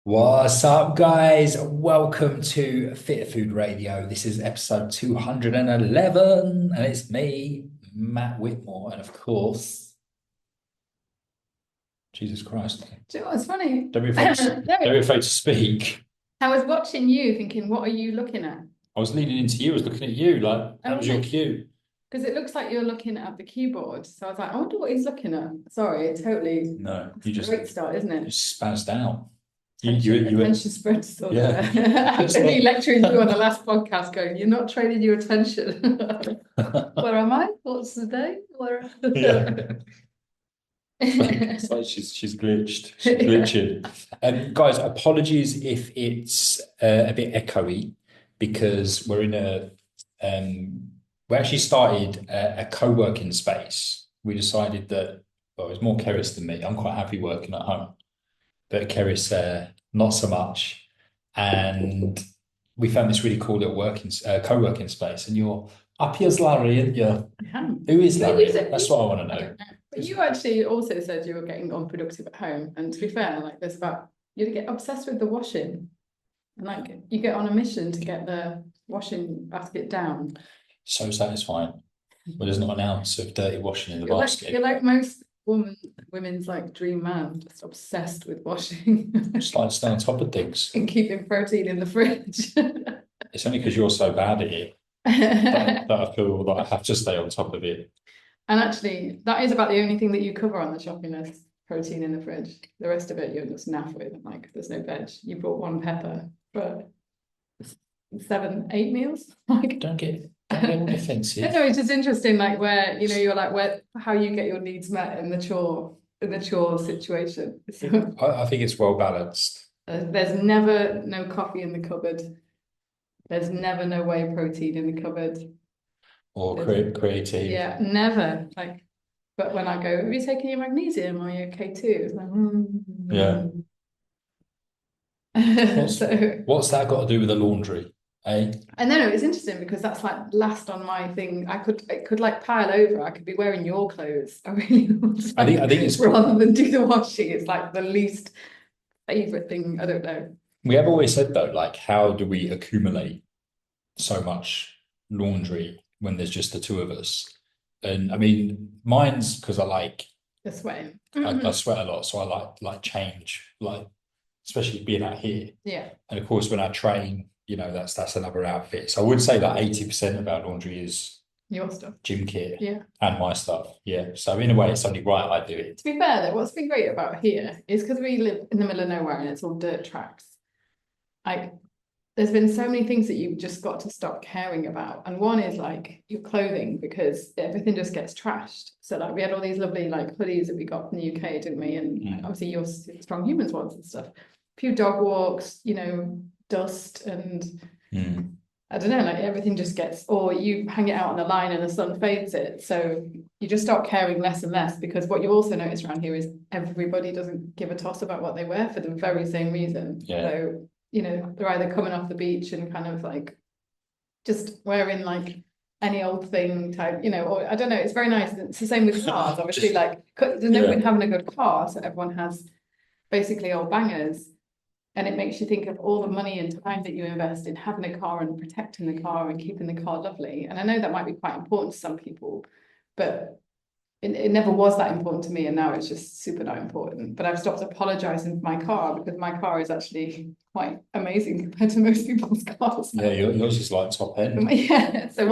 What's up, guys? Welcome to Fit Food Radio. This is episode 211, and it's me, Matt Whitmore, and of course, Jesus Christ, Do you know what's funny? don't be afraid to, don't be afraid to speak. I was watching you thinking, what are you looking at? I was leaning into you, I was looking at you, like that Oh, was your cue. because it looks like you're looking at the keyboard. So I was like, I wonder what he's looking at. Sorry, totally. No, It's you a great start, isn't it? just spazzed out. Attention spread disorder. Yeah. I've been lecturing you on the last podcast going, you're not training your attention. Where am I? What's the day? Where? Yeah. It's like she's glitched. She's glitching. Guys, apologies if it's a bit echoey because we're in a we actually started a co-working space. We decided that well, it was more Keris than me. I'm quite happy working at home, but Keris not so much. And we found this really cool little co-working space. And you're up here's Larry, and you who is But Larry? That's what I want to I know. don't know. But you actually also said you were getting unproductive at home. And to be fair, like there's about you get obsessed with the washing. And like you get on a mission to get the washing basket down. So satisfying. Well, there's not an ounce of dirty washing in the You're basket. like most women's like dream man, just obsessed with washing Just like stay on top of things. and keeping protein in the fridge. It's only because you're so bad at it that I feel that I have to stay on top of it. And actually, that is about the only thing that you cover on the shopping list, protein in the fridge. The rest of it you're just naff with. Like there's no veg. You brought one pepper for 7, 8 meals. Like Don't get all defensive. no, it's just interesting, like where you're like where how you get your needs met in the chore situation. So I think it's well balanced. there's never no coffee in the cupboard. There's never no whey protein in the cupboard. Or There's, creatine. yeah, never. Like, but when I go, have you taken your magnesium? Are you okay too? It's like, Yeah. so What's that got to do with the laundry? Eh? and then it's interesting because that's like last on my thing. It could like pile over. I could be wearing your clothes. I really would, I think it's rather than do the washing. It's like the least favorite thing. I don't know. we have always said though, like how do we accumulate so much laundry when there's just the two of us? And I mean, mine's because The sweating. I sweat a lot, so I like change, like especially being out here. Yeah. And of course, when I train, that's another outfit. So I would say that 80% of our laundry is Your stuff. gym kit Yeah. and my stuff. Yeah. So in a way, it's only right I do it. To be fair though, what's been great about here is because we live in the middle of nowhere and it's all dirt tracks. Like there's been so many things that you've just got to stop caring about. And one is like your clothing because everything just gets trashed. So like we had all these lovely like hoodies that we got from the UK, didn't we? And obviously your strong humans ones and stuff. A few dog walks, dust and I don't know, like everything just gets, or you hang it out on the line and the sun fades it. So you just start caring less and less because what you also notice around here is everybody doesn't give a toss about what they wear for the very same reason. Yeah. So, they're either coming off the beach and kind of like just wearing like any old thing type, or I don't know, it's very nice. It's the same with cars, obviously, like there's no point having a good car, so everyone has basically old bangers. And it makes you think of all the money and time that you invest in having a car and protecting the car and keeping the car lovely. And I know that might be quite important to some people, but it never was that important to me. And now it's just super not important. But I've stopped apologizing for my car because my car is actually quite amazing compared to most people's cars. Yeah, yours is like top end. Yeah. So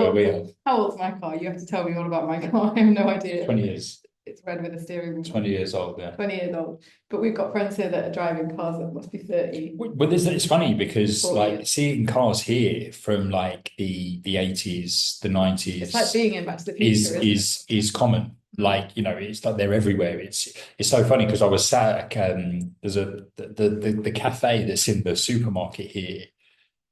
how old's my car? You have to tell me all about my car. I have no idea. 20 years. It's red with a steering wheel. 20 years old, yeah. 20 years old. But we've got friends here that are driving cars that must be 30. Well, it's funny because 40 like years. seeing cars here from like the 80s, the 90s It's like being in Back to the Future, is common. Like, it's like they're everywhere. It's so funny because I was sat at there's the cafe that's in the supermarket here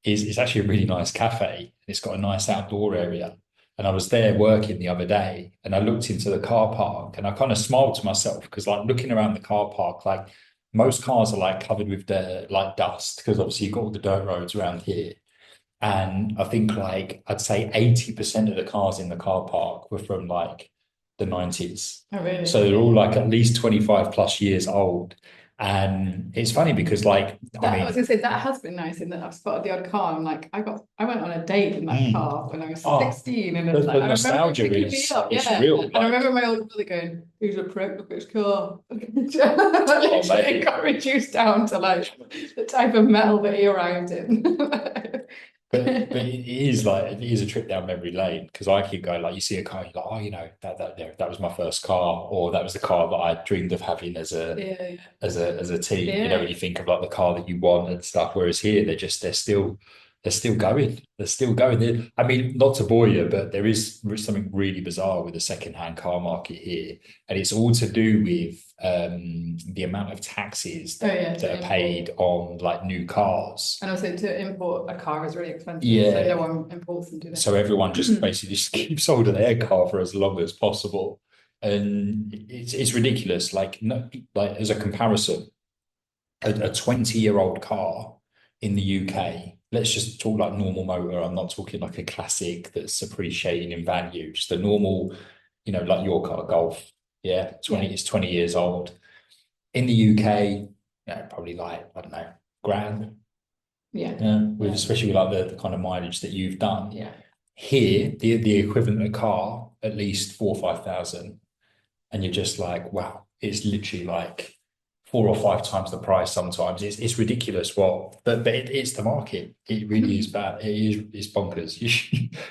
is actually a really nice cafe. It's got a nice outdoor area. And I was there working the other day and I looked into the car park and I kind of smiled to myself because like looking around the car park, like most cars are like covered with the like dust because obviously you've got all the dirt roads around here. And I think like I'd say 80% of the cars in the car park were from like the 90s. Oh, really? So they're all like at least 25 plus years old. And it's funny because, like, I That I was mean, gonna say that has been nice in that I've spotted the odd car. I'm like, I went on a date in that mm, car when I was oh, 16, and it's the like I remember it nostalgia picking me is up, it's yeah. real. And I Like, remember my older brother going, "Who's a prick? Look at his car." oh, Literally, it mate. got reduced down to like the type of metal that he arrived in. But it is like it is a trip down memory lane because I keep going like you see a car, you're like, oh, that was my first car, or that was the car that I dreamed of having as a Yeah, as a teen. You know, when yeah, you think of like the car that you want and stuff. Whereas here, they're still going. They're still going. I mean, not to bore you, but there is something really bizarre with the second-hand car market here, and it's all to do with the amount of taxes oh yeah, that to are import. paid on like new cars. And also to import a car is really expensive, so no Yeah. one imports them, do So everyone just basically just keeps hold of their car for as long as possible. And it's ridiculous. Like, no, like as a comparison, a 20-year-old car in the UK, let's just talk like normal motor. I'm not talking like a classic that's appreciating in value, just a normal, like your car, Golf. Yeah, Yeah, 20 is 20 years old. In the UK, probably like, I don't know, grand. yeah, Yeah, with yeah, especially with like the kind of mileage that you've done. yeah. Here, the equivalent of car, at least 4 or 5 thousand, and you're just like, wow, it's literally like 4 or 5 times the price sometimes. It's ridiculous but it's the market. It really is bad. It's bonkers.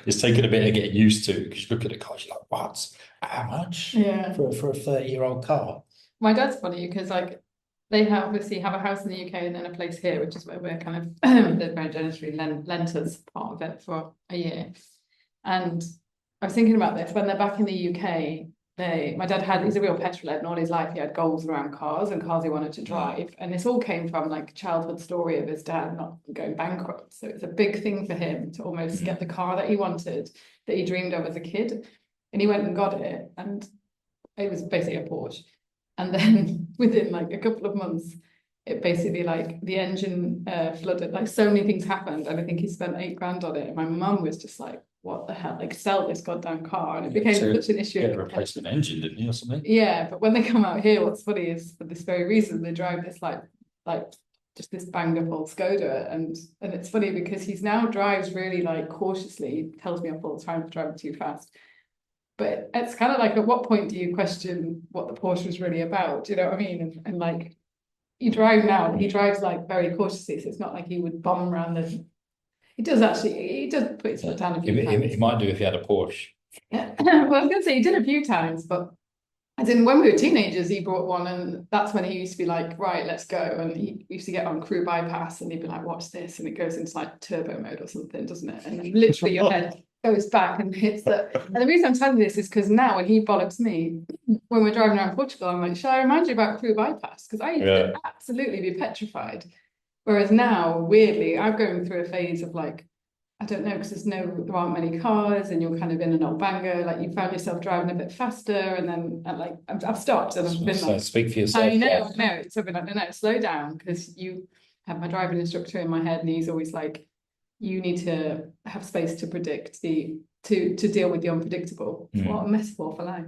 It's taken a bit of getting used to because you look at the cars, you're like, what? How much Yeah. for a 30-year-old car? My dad's funny because like they obviously have a house in the UK and then a place here, which is where we're kind of they've very generously lent us part of it for a year. And I was thinking about this when they're back in the UK. My dad he's a real petrolhead, and all his life he had goals around cars and cars he wanted to drive. And this all came from like a childhood story of his dad not going bankrupt. So it's a big thing for him to almost get the car that he wanted, that he dreamed of as a kid. And he went and got it, and it was basically a Porsche. And then within like a couple of months, it basically like the engine flooded, like so many things happened. And I think he spent 8 grand on it. And my mum was just like, what the hell? Like sell this goddamn car. And it became So such an issue. get a replacement engine, didn't you, or something? Yeah, but when they come out here, what's funny is for this very reason, they drive this like just this banged up old Skoda. And it's funny because he's now drives really like cautiously. He tells me off all the time for driving too fast. But it's kind of like, at what point do you question what the Porsche was really about? Do you know what I mean? And like, he drives like very cautiously, so it's not like he would bomb around the. He does put his foot down a few times. It might do if you had a Porsche. Yeah. Well, I was gonna say he did a few times, but as in when we were teenagers, he brought one, and that's when he used to be like, right, let's go. And he used to get on crew bypass, and he'd be like, watch this, and it goes into like turbo mode or something, doesn't it? And literally your head goes back and hits the. And the reason I'm telling you this is because now when he bollocks me, when we're driving around Portugal, I'm like, shall I remind you about crew bypass? Because I used to Yeah. absolutely be petrified. Whereas now, weirdly, I'm going through a phase of like, I don't know, because there aren't many cars, and you're kind of in an old banger. Like you found yourself driving a bit faster, and then like I've stopped and I've been So like, speak for yourself. I know. It's something like, no, slow down, because you have my driving instructor in my head, and he's always like, you need to have space to predict to deal with the unpredictable. What a metaphor for life.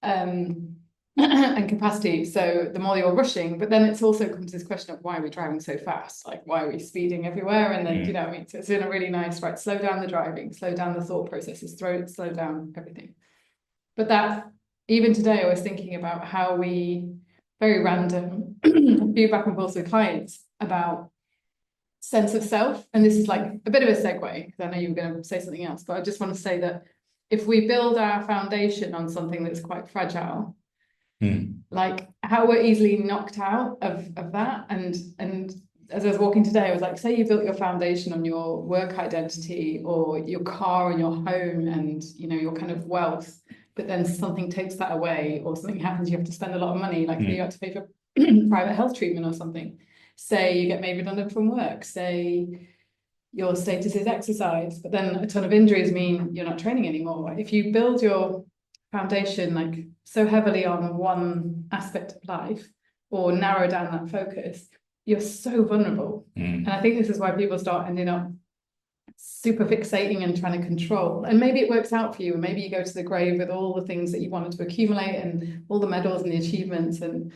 Um, and capacity. So the more you're rushing, but then it's also comes this question of why are we driving so fast? Like why are we speeding everywhere? And then you know what I mean? So it's been a really nice, right, slow down the driving, slow down the thought processes, slow down everything. But that even today I was thinking about how we very random feedback and forth with clients about sense of self. And this is like a bit of a segue because I know you were going to say something else, but I just want to say that if we build our foundation on something that's quite fragile, like how we're easily knocked out of that. And as I was walking today, I was like, say you built your foundation on your work identity or your car and your home and your kind of wealth, but then something takes that away or something happens, you have to spend a lot of money, like you have to pay for private health treatment or something. Say you get made redundant from work, say your status is exercise, but then a ton of injuries mean you're not training anymore. If you build your foundation like so heavily on one aspect of life or narrow down that focus, you're so vulnerable. And I think this is why people start ending up super fixating and trying to control. And maybe it works out for you, and maybe you go to the grave with all the things that you wanted to accumulate and all the medals and the achievements, and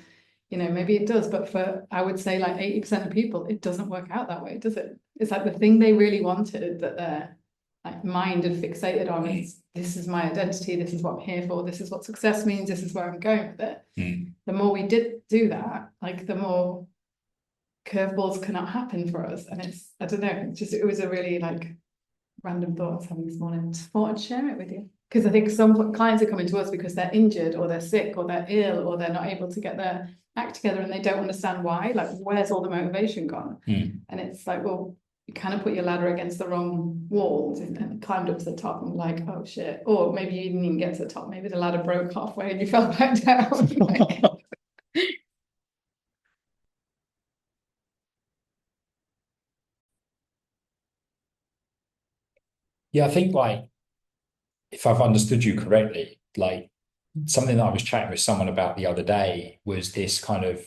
you know, maybe it does, but for, I would say like 80% of people, it doesn't work out that way, does it? It's like the thing they really wanted that their like mind had fixated on is, this is my identity, this is what I'm here for, this is what success means, this is where I'm going with it. The more we did do that, like the more curveballs cannot happen for us. And it's, I don't know, it's just, it was a really like random thought I was having this morning. Just thought I'd share it with you. Because I think some clients are coming to us because they're injured or they're sick or they're ill or they're not able to get their act together and they don't understand why. Like, where's all the motivation gone? And it's like, well, you kind of put your ladder against the wrong walls and climbed up to the top and like, oh shit. Or maybe you didn't even get to the top. Maybe the ladder broke halfway and you fell back down. Like, Yeah, I think like if I've understood you correctly, like something that I was chatting with someone about the other day was this kind of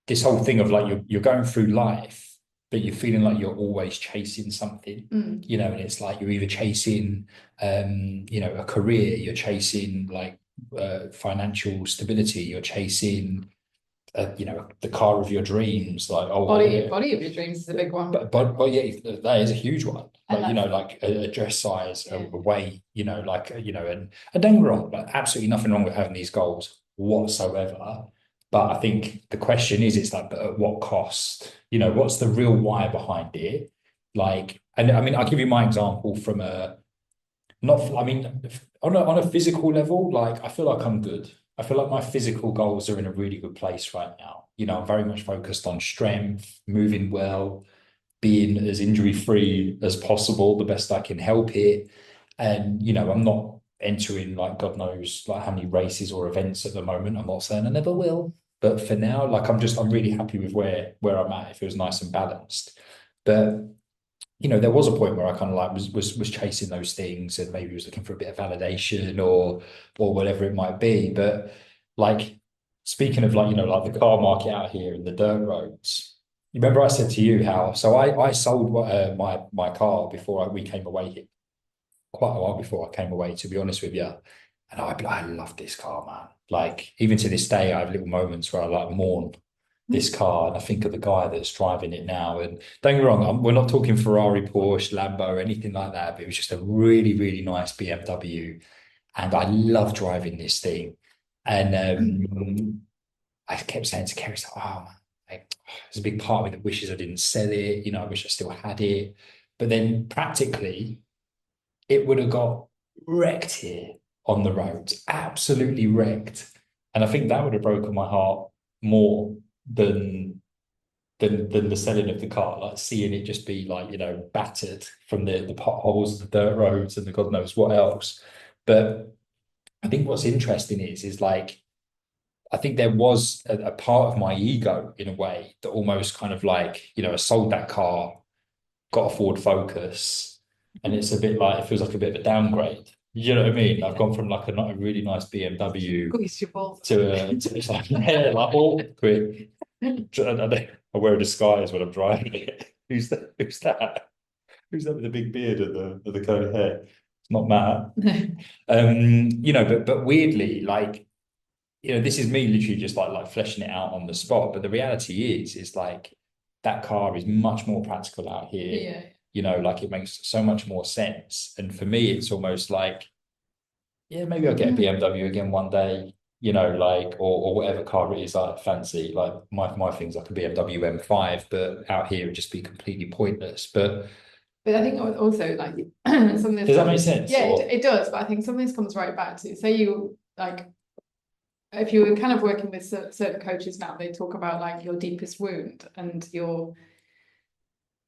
this whole thing of like you're going through life, but you're feeling like you're always chasing something, you know, and it's like you're either chasing you know, a career, you're chasing like financial stability, you're chasing you know, the car of your dreams, like body of your dreams is a big one. But yeah, that is a huge one. And Like, you know, like a dress size, a weight, you know, like, you know, and don't get me wrong, like absolutely nothing wrong with having these goals whatsoever. But I think the question is, it's like, but at what cost? You know, what's the real why behind it? Like, and I mean, I'll give you my example from a not, I mean, on a physical level, like I feel like I'm good. I feel like my physical goals are in a really good place right now. You know, I'm very much focused on strength, moving well, being as injury free as possible, the best I can help it. And, you know, I'm not entering like God knows like how many races or events at the moment. I'm not saying I never will. But for now, like I'm really happy with where I'm at. It feels nice and balanced. But you know, there was a point where I kind of like was chasing those things and maybe was looking for a bit of validation or whatever it might be. But like speaking of like, you know, like the car market out here and the dirt roads, you remember I said to you how so I sold my car before we came away here, quite a while before I came away, to be honest with you. And I love this car, man. Like even to this day, I have little moments where I like mourn this car and I think of the guy that's driving it now. And don't get me wrong, we're not talking Ferrari, Porsche, Lambo, or anything like that, but it was just a really, really nice BMW. And I love driving this thing. And I kept saying to Keris, oh man, like, there's a big part of me that wishes I didn't sell it. You know, I wish I still had it. But then practically, it would have got wrecked here on the roads, absolutely wrecked. And I think that would have broken my heart more than the selling of the car, like seeing it just be like, you know, battered from the potholes, the dirt roads, and the God knows what else. But I think what's interesting is like I think there was a part of my ego in a way that almost kind of like, you know, I sold that car, got a Ford Focus, and it's a bit like it feels like a bit of a downgrade. You know what I mean? I've gone from like a really nice BMW to it's like, yeah, like all quick. I wear a disguise when I'm driving it. Who's that? Who's that? Who's that with the big beard and the curly hair? It's not Matt. You know, but weirdly, like, you know, this is me literally just like fleshing it out on the spot. But the reality is like that car is much more practical out here. Yeah. You know, like it makes so much more sense. And for me, it's almost like, yeah, maybe I'll get a BMW again one day, you know, like or whatever car it is I fancy. Like my thing's like a BMW M5, but out here it'd just be completely pointless. But I think also like some of this does that make sense? Yeah, it does. But I think some of this comes right back to, say you like, if you were kind of working with certain coaches now, they talk about like your deepest wound and your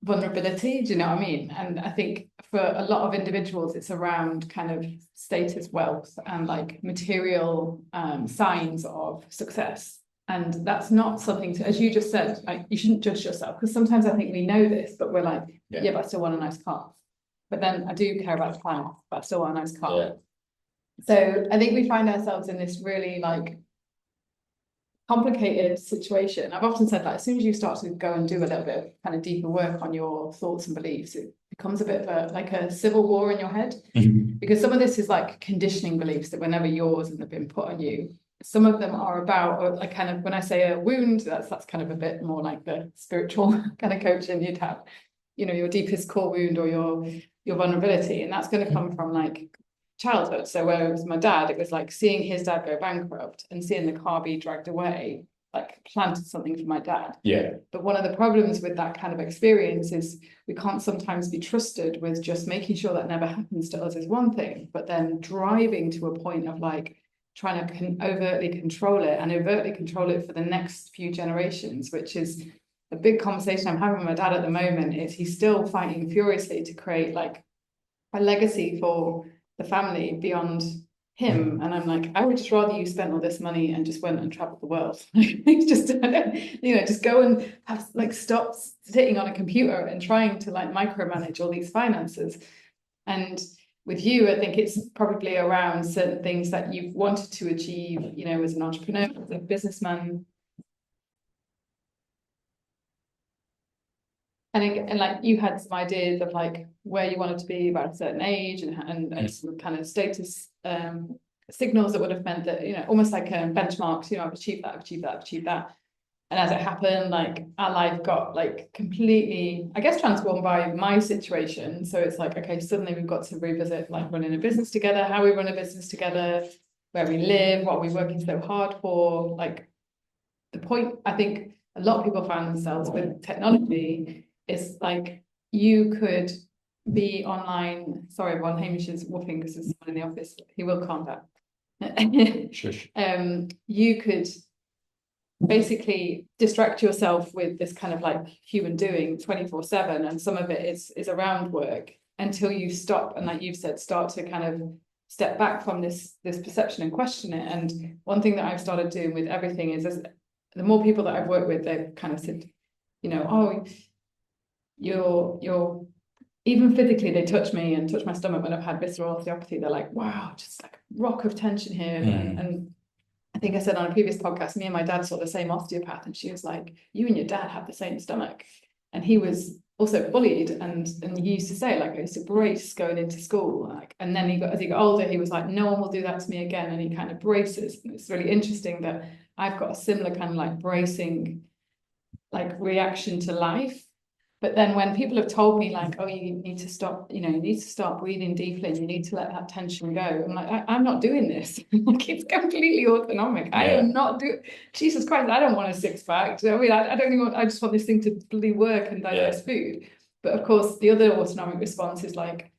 vulnerability. Do you know what I mean? And I think for a lot of individuals, it's around kind of status, wealth, and like material signs of success. And that's not something to, as you just said, like you shouldn't judge yourself, because sometimes I think we know this, but we're like, yeah, but I still want a nice car. But then I do care about the planet, but I still want a nice car. Yeah. So I think we find ourselves in this really like complicated situation. I've often said that as soon as you start to go and do a little bit of kind of deeper work on your thoughts and beliefs, it becomes a bit of a like a civil war in your head. Because some of this is like conditioning beliefs that were never yours and have been put on you. some of them are about, or like kind of, when I say a wound, that's kind of a bit more like the spiritual kind of coaching. You'd have, your deepest core wound or your vulnerability, and that's going to come from like childhood. So where it was my dad, it was like seeing his dad go bankrupt and seeing the car be dragged away, like planted something for my dad. Yeah. But one of the problems with that kind of experience is we can't sometimes be trusted with just making sure that never happens to us is one thing, but then driving to a point of like trying to overtly control it and overtly control it for the next few generations, which is a big conversation I'm having with my dad at the moment. Is he's still fighting furiously to create like a legacy for the family beyond him. And I'm like, I would just rather you spent all this money and just went and traveled the world. Just, just go and have, like, stop sitting on a computer and trying to like micromanage all these finances. And with you, I think it's probably around certain things that you've wanted to achieve, as an entrepreneur, as a businessman. And like you had some ideas of like where you wanted to be about a certain age and some kind of status signals that would have meant that, almost like benchmarks, I've achieved that, I've achieved that, I've achieved that. And as it happened, like our life got like completely, I guess, transformed by my situation. So it's like, okay, suddenly we've got to revisit like running a business together, how we run a business together, where we live, what we're working so hard for. Like the point I think a lot of people find themselves with technology is like you could be online. Sorry, everyone, Hamish is whooping because there's someone in the office. He will calm down. Shush. You could basically distract yourself with this kind of like human doing 24/7, and some of it is around work until you stop and, like you've said, start to kind of step back from this perception and question it. And one thing that I've started doing with everything is the more people that I've worked with, they've kind of said, oh, you're even physically, they touch me and touch my stomach when I've had visceral osteopathy. They're like, wow, just like a rock of tension here. And I think I said on a previous podcast, me and my dad saw the same osteopath, and she was like, you and your dad have the same stomach. And he was also bullied, and he used to say, like, I used to brace going into school, like, and then as he got older, he was like, no one will do that to me again, and he kind of braces. And it's really interesting that I've got a similar kind of like bracing like reaction to life. But then when people have told me like, oh, you need to stop, you need to start breathing deeply and you need to let that tension go, I'm like, I'm not doing this. Like, it's completely autonomic. I am not doing, Jesus Christ, I don't want a six pack. I mean, I don't even want, I just want this thing to bloody work and digest food. But of course, the other autonomic response is like,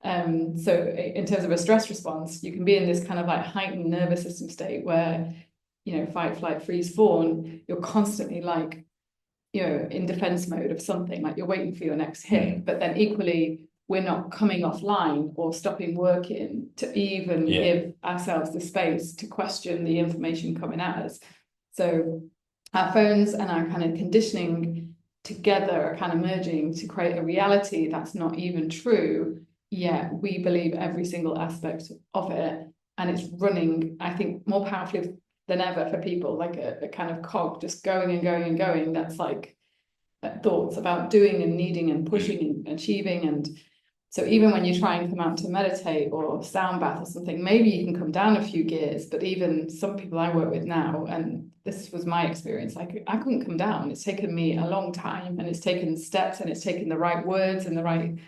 so in terms of a stress response, you can be in this kind of like heightened nervous system state where, fight, flight, freeze, fawn, you're constantly like, in defense mode of something, like you're waiting for your next hit. But then equally, we're not coming offline or stopping working to even give ourselves the space to question the information coming at us. So our phones and our kind of conditioning together are kind of merging to create a reality that's not even true, yet we believe every single aspect of it. And it's running, I think, more powerfully than ever for people, like a kind of cog just going and going and going. That's like thoughts about doing and needing and pushing and achieving. And so even when you try and come out to meditate or sound bath or something, maybe you can come down a few gears. But even some people I work with now, and this was my experience, like I couldn't come down. It's taken me a long time, and it's taken steps, and it's taken the right words and the right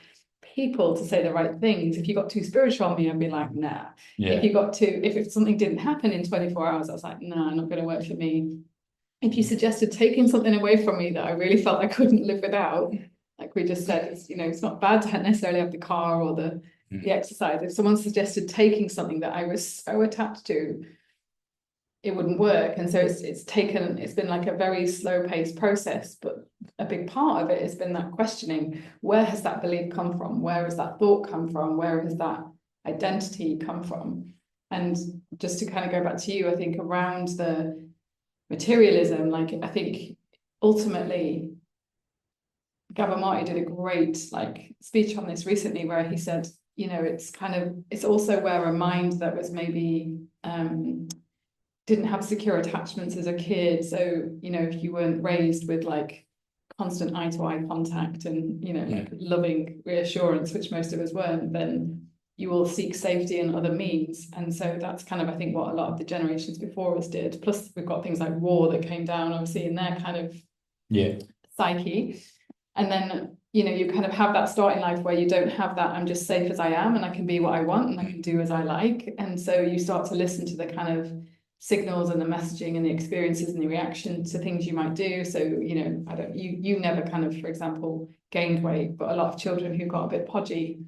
people to say the right things. If you got too spiritual on me, I'd be like, nah. If something didn't happen in 24 hours, I was like, nah, not going to work for me. If you suggested taking something away from me that I really felt I couldn't live without, like we just said, it's not bad to necessarily have the car or the exercise. If someone suggested taking something that I was so attached to, it wouldn't work. And so it's been like a very slow paced process, but a big part of it has been that questioning, where has that belief come from? Where has that thought come from? Where has that identity come from? And just to kind of go back to you, I think around the materialism, like I think ultimately Gabor Maté did a great like speech on this recently, where he said, it's also where a mind that was maybe didn't have secure attachments as a kid. So, if you weren't raised with like constant eye to eye contact and, like loving reassurance, which most of us weren't, then you will seek safety in other means. And so that's kind of, I think, what a lot of the generations before us did. Plus, we've got things like war that came down, obviously, in their kind of psyche. And then, you know, you kind of have that start in life where you don't have that, I'm just safe as I am and I can be what I want and I can do as I like. And so you start to listen to the kind of signals and the messaging and the experiences and the reaction to things you might do. So, you know, you never kind of, for example, gained weight, but a lot of children who got a bit podgy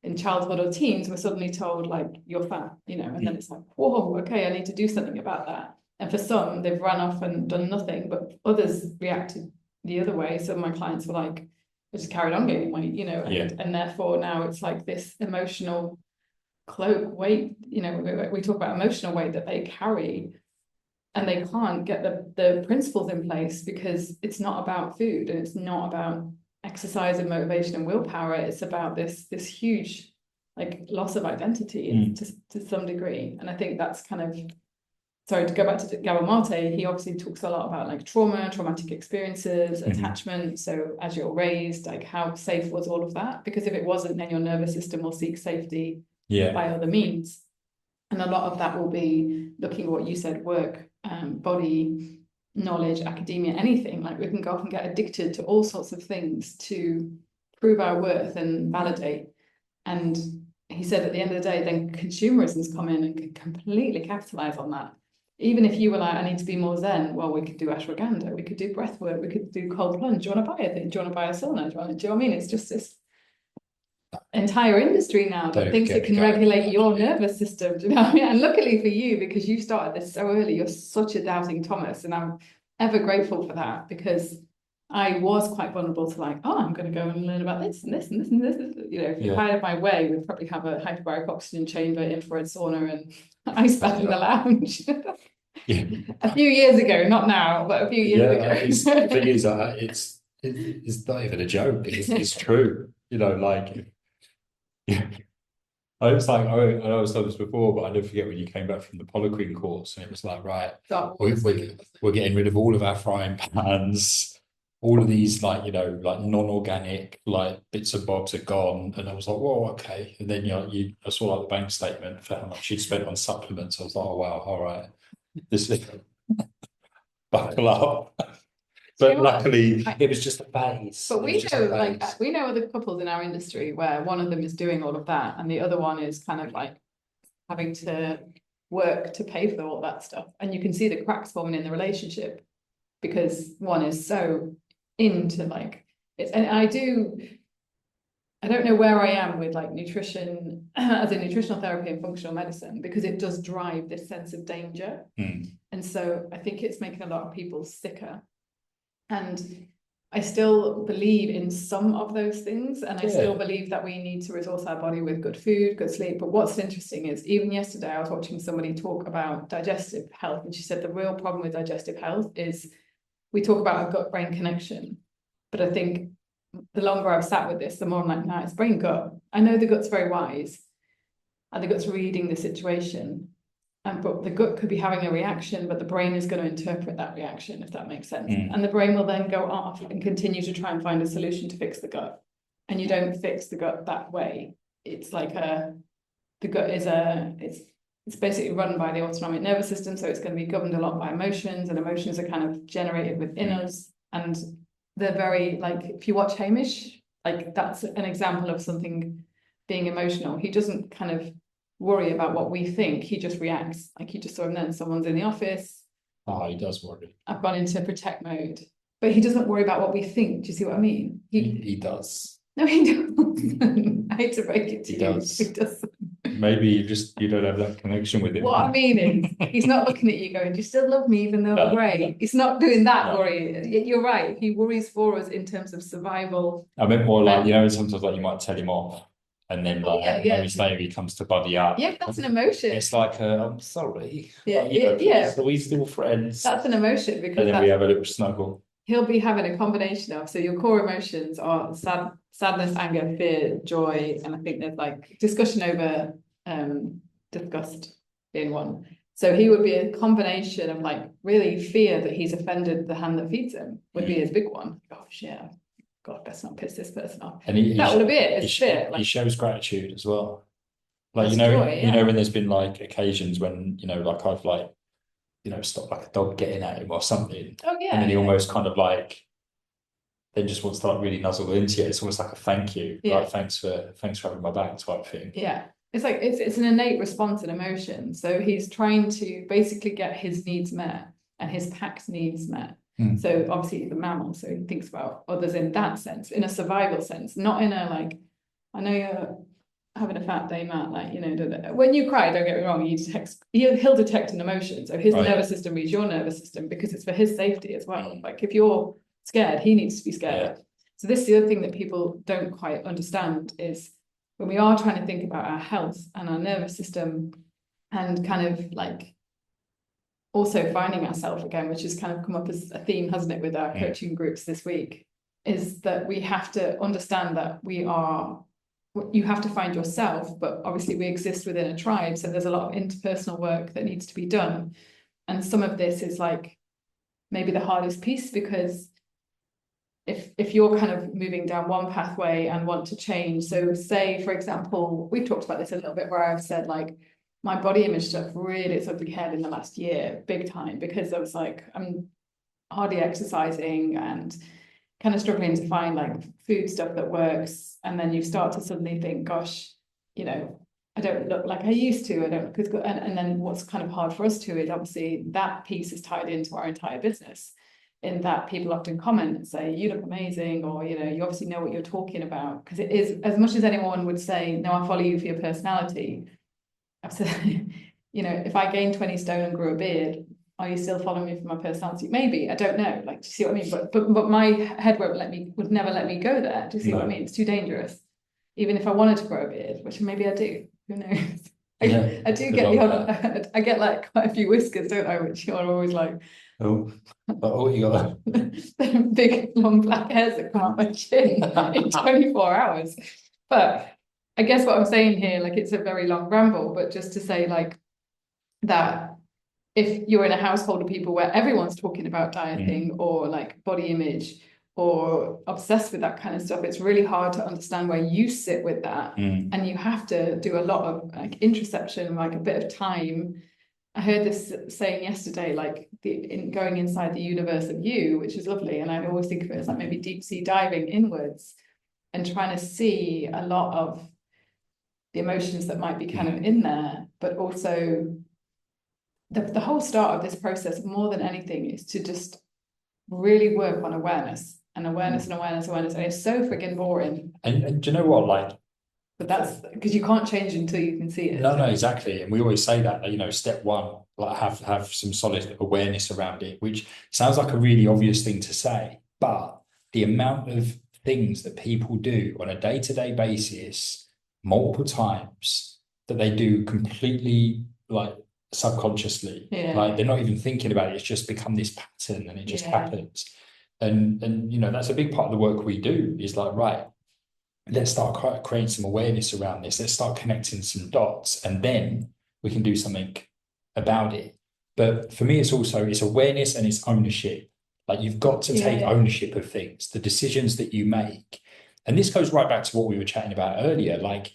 in childhood or teens were suddenly told, like, you're fat, you know, and then it's like, whoa, okay, I need to do something about that. And for some, they've run off and done nothing, but others reacted the other way. So my clients were like, I just carried on gaining weight, you know, and therefore now it's like this emotional cloak weight, you know, we talk about emotional weight that they carry, and they can't get the principles in place because it's not about food and it's not about exercise and motivation and willpower. It's about this huge like loss of identity to some degree. And I think that's kind of, sorry, to go back to Gabor Mate, he obviously talks a lot about like traumatic experiences, attachment. So as you're raised, like how safe was all of that? Because if it wasn't, then your nervous system will seek safety by other means. And a lot of that will be looking at what you said, work, body, knowledge, academia, anything. Like we can go off and get addicted to all sorts of things to prove our worth and validate. And he said at the end of the day, then consumerism's come in and can completely capitalize on that. Even if you were like, I need to be more zen, well, we could do ashwagandha, we could do breath work, we could do cold plunge. Do you want to buy a thing? Do you want to buy a sauna? Do you know what I mean? It's just this entire industry now that thinks it can regulate your nervous system. Do you know what I mean? And luckily for you, because you started this so early, you're such a doubting Thomas, and I'm ever grateful for that, because I was quite vulnerable to like, oh, I'm going to go and learn about this and this and this and this. You know, if I had my way, we'd probably have a hyperbaric oxygen chamber, infrared sauna, and ice bath in the lounge. A few years ago, not now, but a few years ago. The thing is, it's not even a joke. It's true. You know, like. I was like, I know I've said this before, but I never forget when you came back from the Poliquin course, and it was like, right, we're getting rid of all of our frying pans, all of these like, you know, like non-organic like bits and bobs are gone, and I was like, whoa, okay. And then I saw like the bank statement for how much you'd spent on supplements. I was like, oh wow, all right, this is buckle up. But luckily, it was just a phase. But we know, like, we know other couples in our industry where one of them is doing all of that, and the other one is kind of like having to work to pay for all that stuff. And you can see the cracks forming in the relationship because one is so into like it's. And I don't know where I am with like nutrition as a nutritional therapy and functional medicine, because it does drive this sense of danger. And so I think it's making a lot of people sicker. And I still believe in some of those things, and I still believe that we need to resource our body with good food, good sleep. But what's interesting is even yesterday I was watching somebody talk about digestive health, and she said the real problem with digestive health is we talk about a gut-brain connection, but I think the longer I've sat with this, the more I'm like, no, it's brain-gut. I know the gut's very wise, and the gut's reading the situation. But the gut could be having a reaction, but the brain is going to interpret that reaction, if that makes sense. And the brain will then go off and continue to try and find a solution to fix the gut. And you don't fix the gut that way. It's like the gut is it's basically run by the autonomic nervous system, so it's going to be governed a lot by emotions, and emotions are kind of generated within us. And they're very, like, if you watch Hamish, like that's an example of something being emotional. He doesn't kind of worry about what we think, he just reacts. Like you just saw him then, someone's in the office. Oh, he does worry. I've gone into protect mode. But he doesn't worry about what we think. Do you see what I mean? He does. No, he doesn't. I hate to break it to you. He doesn't. Maybe you don't have that connection with him. What I mean is, he's not looking at you going, do you still love me even though I'm grey? He's not doing that worry. You're right. He worries for us in terms of survival. I meant more like, you know, sometimes like you might tell him off, and then like moments later he comes to buddy up. Yeah, that's an emotion. It's like I'm sorry. Yeah. So we still friends. That's an emotion, because and then we have a little snuggle. He'll be having a combination of, so your core emotions are sadness, anger, fear, joy, and I think there's like discussion over disgust being one. So he would be a combination of like really fear that he's offended the hand that feeds him would be his big one. Gosh, yeah. God, best not piss this person off. And that would be it. He shows gratitude as well. Like, That's joy, you know, yeah. when there's been like occasions when, like I've like, stopped like a dog getting at him or something. Oh And yeah, then he yeah, almost kind of like then just wants to like really nuzzle into you. It's almost like a thank you. yeah, Like thanks for having my back type thing. yeah. It's like it's an innate response and emotion. So he's trying to basically get his needs met and his pack's needs met. Mm. So obviously he's a mammal, so he thinks about others in that sense, in a survival sense, not in a like, I know you're having a fat day, Matt. Like, when you cry, don't get me wrong, he'll detect an emotion. So his Oh yeah. nervous system reads your nervous system because it's for his safety as well. Like if you're scared, he needs to be scared. Yeah. So this is the other thing that people don't quite understand is when we are trying to think about our health and our nervous system and kind of like also finding ourselves again, which has kind of come up as a theme, hasn't it, with our coaching groups this week, is that we have to understand that you have to find yourself, but obviously we exist within a tribe. So there's a lot of interpersonal work that needs to be done. And some of this is like maybe the hardest piece because if you're kind of moving down one pathway and want to change, so say, for example, we've talked about this a little bit where I've said like my body image stuff really its ugly head in the last year, big time, because I was like, I'm hardly exercising and kind of struggling to find like food stuff that works. And then you start to suddenly think, gosh, I don't look like I used to. I don't look as good. And then what's kind of hard for us too is obviously that piece is tied into our entire business in that people often comment and say, you look amazing, or, you obviously know what you're talking about. Because it is, as much as anyone would say, no, I follow you for your personality. I've said, if I gained 20 stone and grew a beard, are you still following me for my personality? Maybe, I don't know. Like, do you see what I mean? But my head would never let me go there. Do you see what I mean? It's too dangerous. Even if I wanted to grow a beard, which maybe I do. Who knows? Yeah. I do get the odd, I get like quite a few whiskers, don't I? Which you're always like, oh, you got big long black hairs that come out my chin in 24 hours. But I guess what I'm saying here, like it's a very long ramble, but just to say like that if you're in a household of people where everyone's talking about dieting or like body image or obsessed with that kind of stuff, it's really hard to understand where you sit with that. And you have to do a lot of like introspection, like a bit of time. I heard this saying yesterday, like going inside the universe of you, which is lovely. And I always think of it as like maybe deep sea diving inwards and trying to see a lot of the emotions that might be kind of in there, but also the whole start of this process, more than anything, is to just really work on awareness and awareness and awareness, awareness. And it's so friggin' boring. And do you know what? Like, but that's because you can't change until you can see it. No, exactly. And we always say that, step one, like have some solid awareness around it, which sounds like a really obvious thing to say, but the amount of things that people do on a day-to-day basis, multiple times, that they do completely like subconsciously, like they're not even thinking about it. It's just become this pattern and it just happens. And that's a big part of the work we do is like, right, let's start creating some awareness around this. Let's start connecting some dots, and then we can do something about it. But for me, it's awareness and it's ownership. Like you've got to take ownership of things, the decisions that you make. And this goes right back to what we were chatting about earlier. Like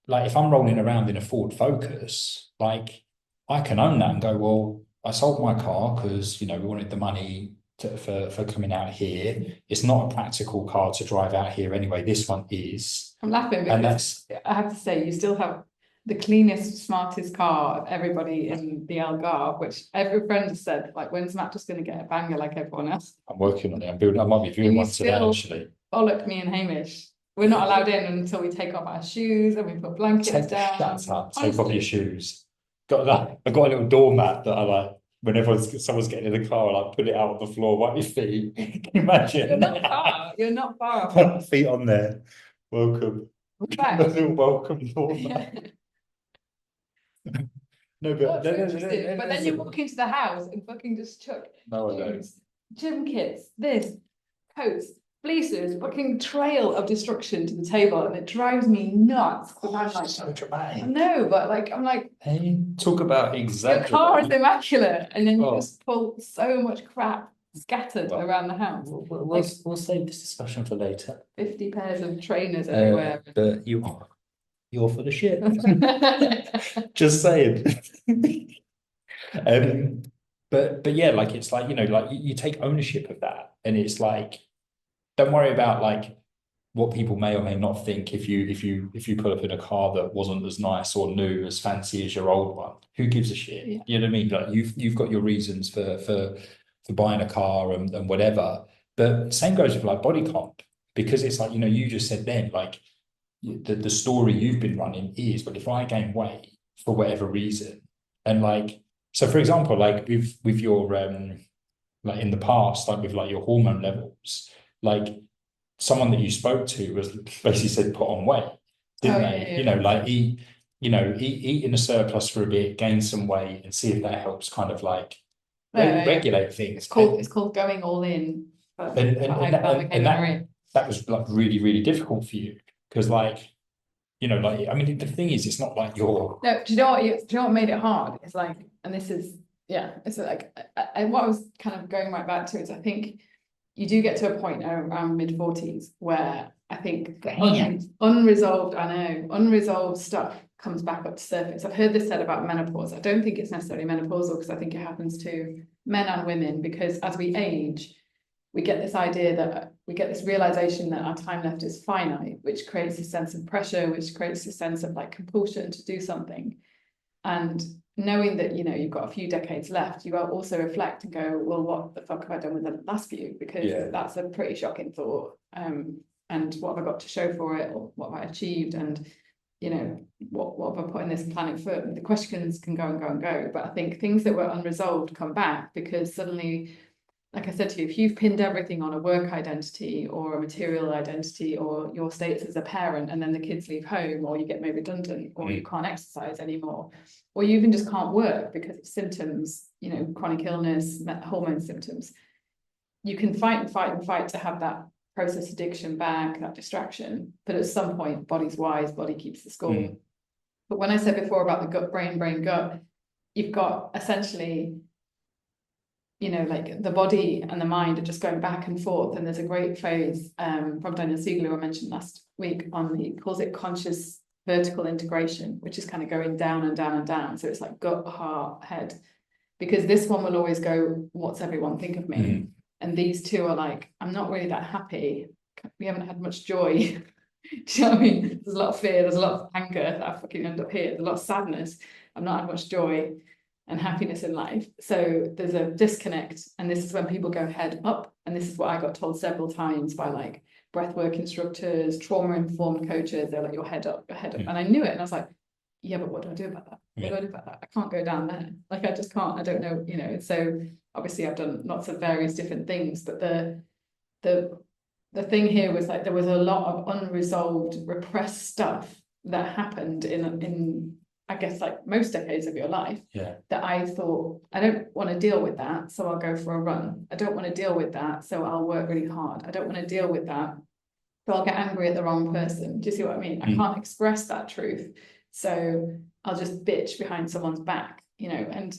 if I'm rolling around in a Ford Focus, like I can own that and go, well, I sold my car because we wanted the money for coming out here. It's not a practical car to drive out here anyway. This one is. I'm laughing because I have to say you still have the cleanest, smartest car of everybody in the Algarve, which every friend has said, like, when's Matt just going to get a banger like everyone else? I'm working on it. I might be viewing one today, actually. Bollock me and Hamish. We're not allowed in until we take off our shoes and we put blankets down. Shut up. Take off your I've got a little doormat that I like. Whenever someone's getting in the car, I like put it out on the floor, wipe your feet. Can you imagine? You're not far. Feet on there. Welcome. A little welcome doormat. No, but then you walk into the house and fucking just chuck gym kits, coats, fleeces, fucking trail of destruction to the table, and it drives me nuts. I'm like, so dramatic. No, but like I'm like, hey, talk about your car is immaculate, and then you just pull so much crap scattered around the house. We'll save this discussion for later. 50 pairs of trainers everywhere. But you're full of shit. Just saying. But yeah, like it's like, like you take ownership of that, and it's like, don't worry about like what people may or may not think if you pull up in a car that wasn't as nice or new as fancy as your old one. Who gives a shit? Yeah. You know what I mean? Like you've got your reasons for buying a car and whatever. But same goes with like body comp, because it's like, you just said then, like the story you've been running is, but if I gain weight for whatever reason, and like, so for example, like with your like in the past, like with like your hormone levels, like someone that you spoke to was basically said put on weight, didn't they? Like eat in a surplus for a bit, gain some weight, and see if that helps kind of like regulate things. It's called going all in. That was like really, really difficult for you, because like, like, I mean, the thing is, it's not like you're. No, do you know what made it hard? It's like, and this is, it's like, and what I was kind of going right back to is, I think you do get to a point around mid-40s where I think unresolved stuff comes back up to surface. I've heard this said about menopause. I don't think it's necessarily menopausal, because I think it happens to men and women, because as we age, we get this idea that we get this realization that our time left is finite, which creates a sense of pressure, which creates a sense of like compulsion to do something. And knowing that, you've got a few decades left, you also reflect and go, well, what the fuck have I done with the last few? Because that's a pretty shocking thought. And what have I got to show for it? Or what have I achieved? And, what have I put in this planet for? The questions can go and go and go. But I think things that were unresolved come back, because suddenly, like I said to you, if you've pinned everything on a work identity or a material identity or your status as a parent, and then the kids leave home, or you get made redundant, or you can't exercise anymore, or you even just can't work because of symptoms, chronic illness, hormone symptoms, you can fight and fight and fight to have that process addiction back, that distraction. But at some point, body's wise, body keeps the score. But when I said before about the gut, brain, gut, you've got essentially, like the body and the mind are just going back and forth. And there's a great phrase from Daniel Siegel, who I mentioned last week, he calls it conscious vertical integration, which is kind of going down and down and down. So it's like gut, heart, head, because this one will always go, what's everyone think of me? And these two are like, I'm not really that happy. We haven't had much joy. Do you know what I mean? There's a lot of fear, there's a lot of anger that I fucking end up here, there's a lot of sadness. I've not had much joy and happiness in life. So there's a disconnect. And this is when people go head up. And this is what I got told several times by like breathwork instructors, trauma-informed coaches. They're like, your head up, your head up. And I knew it. And I was like, yeah, but what do I do about that? What do I do about that? I can't go down there. Like, I just can't, I don't know, so obviously I've done lots of various different things, but the thing here was like, there was a lot of unresolved, repressed stuff that happened in I guess like most decades of your life, that I thought, I don't want to deal with that, so I'll go for a run. I don't want to deal with that, so I'll work really hard. I don't want to deal with that, so I'll get angry at the wrong person. Do you see what I mean? I can't express that truth, so I'll just bitch behind someone's back, and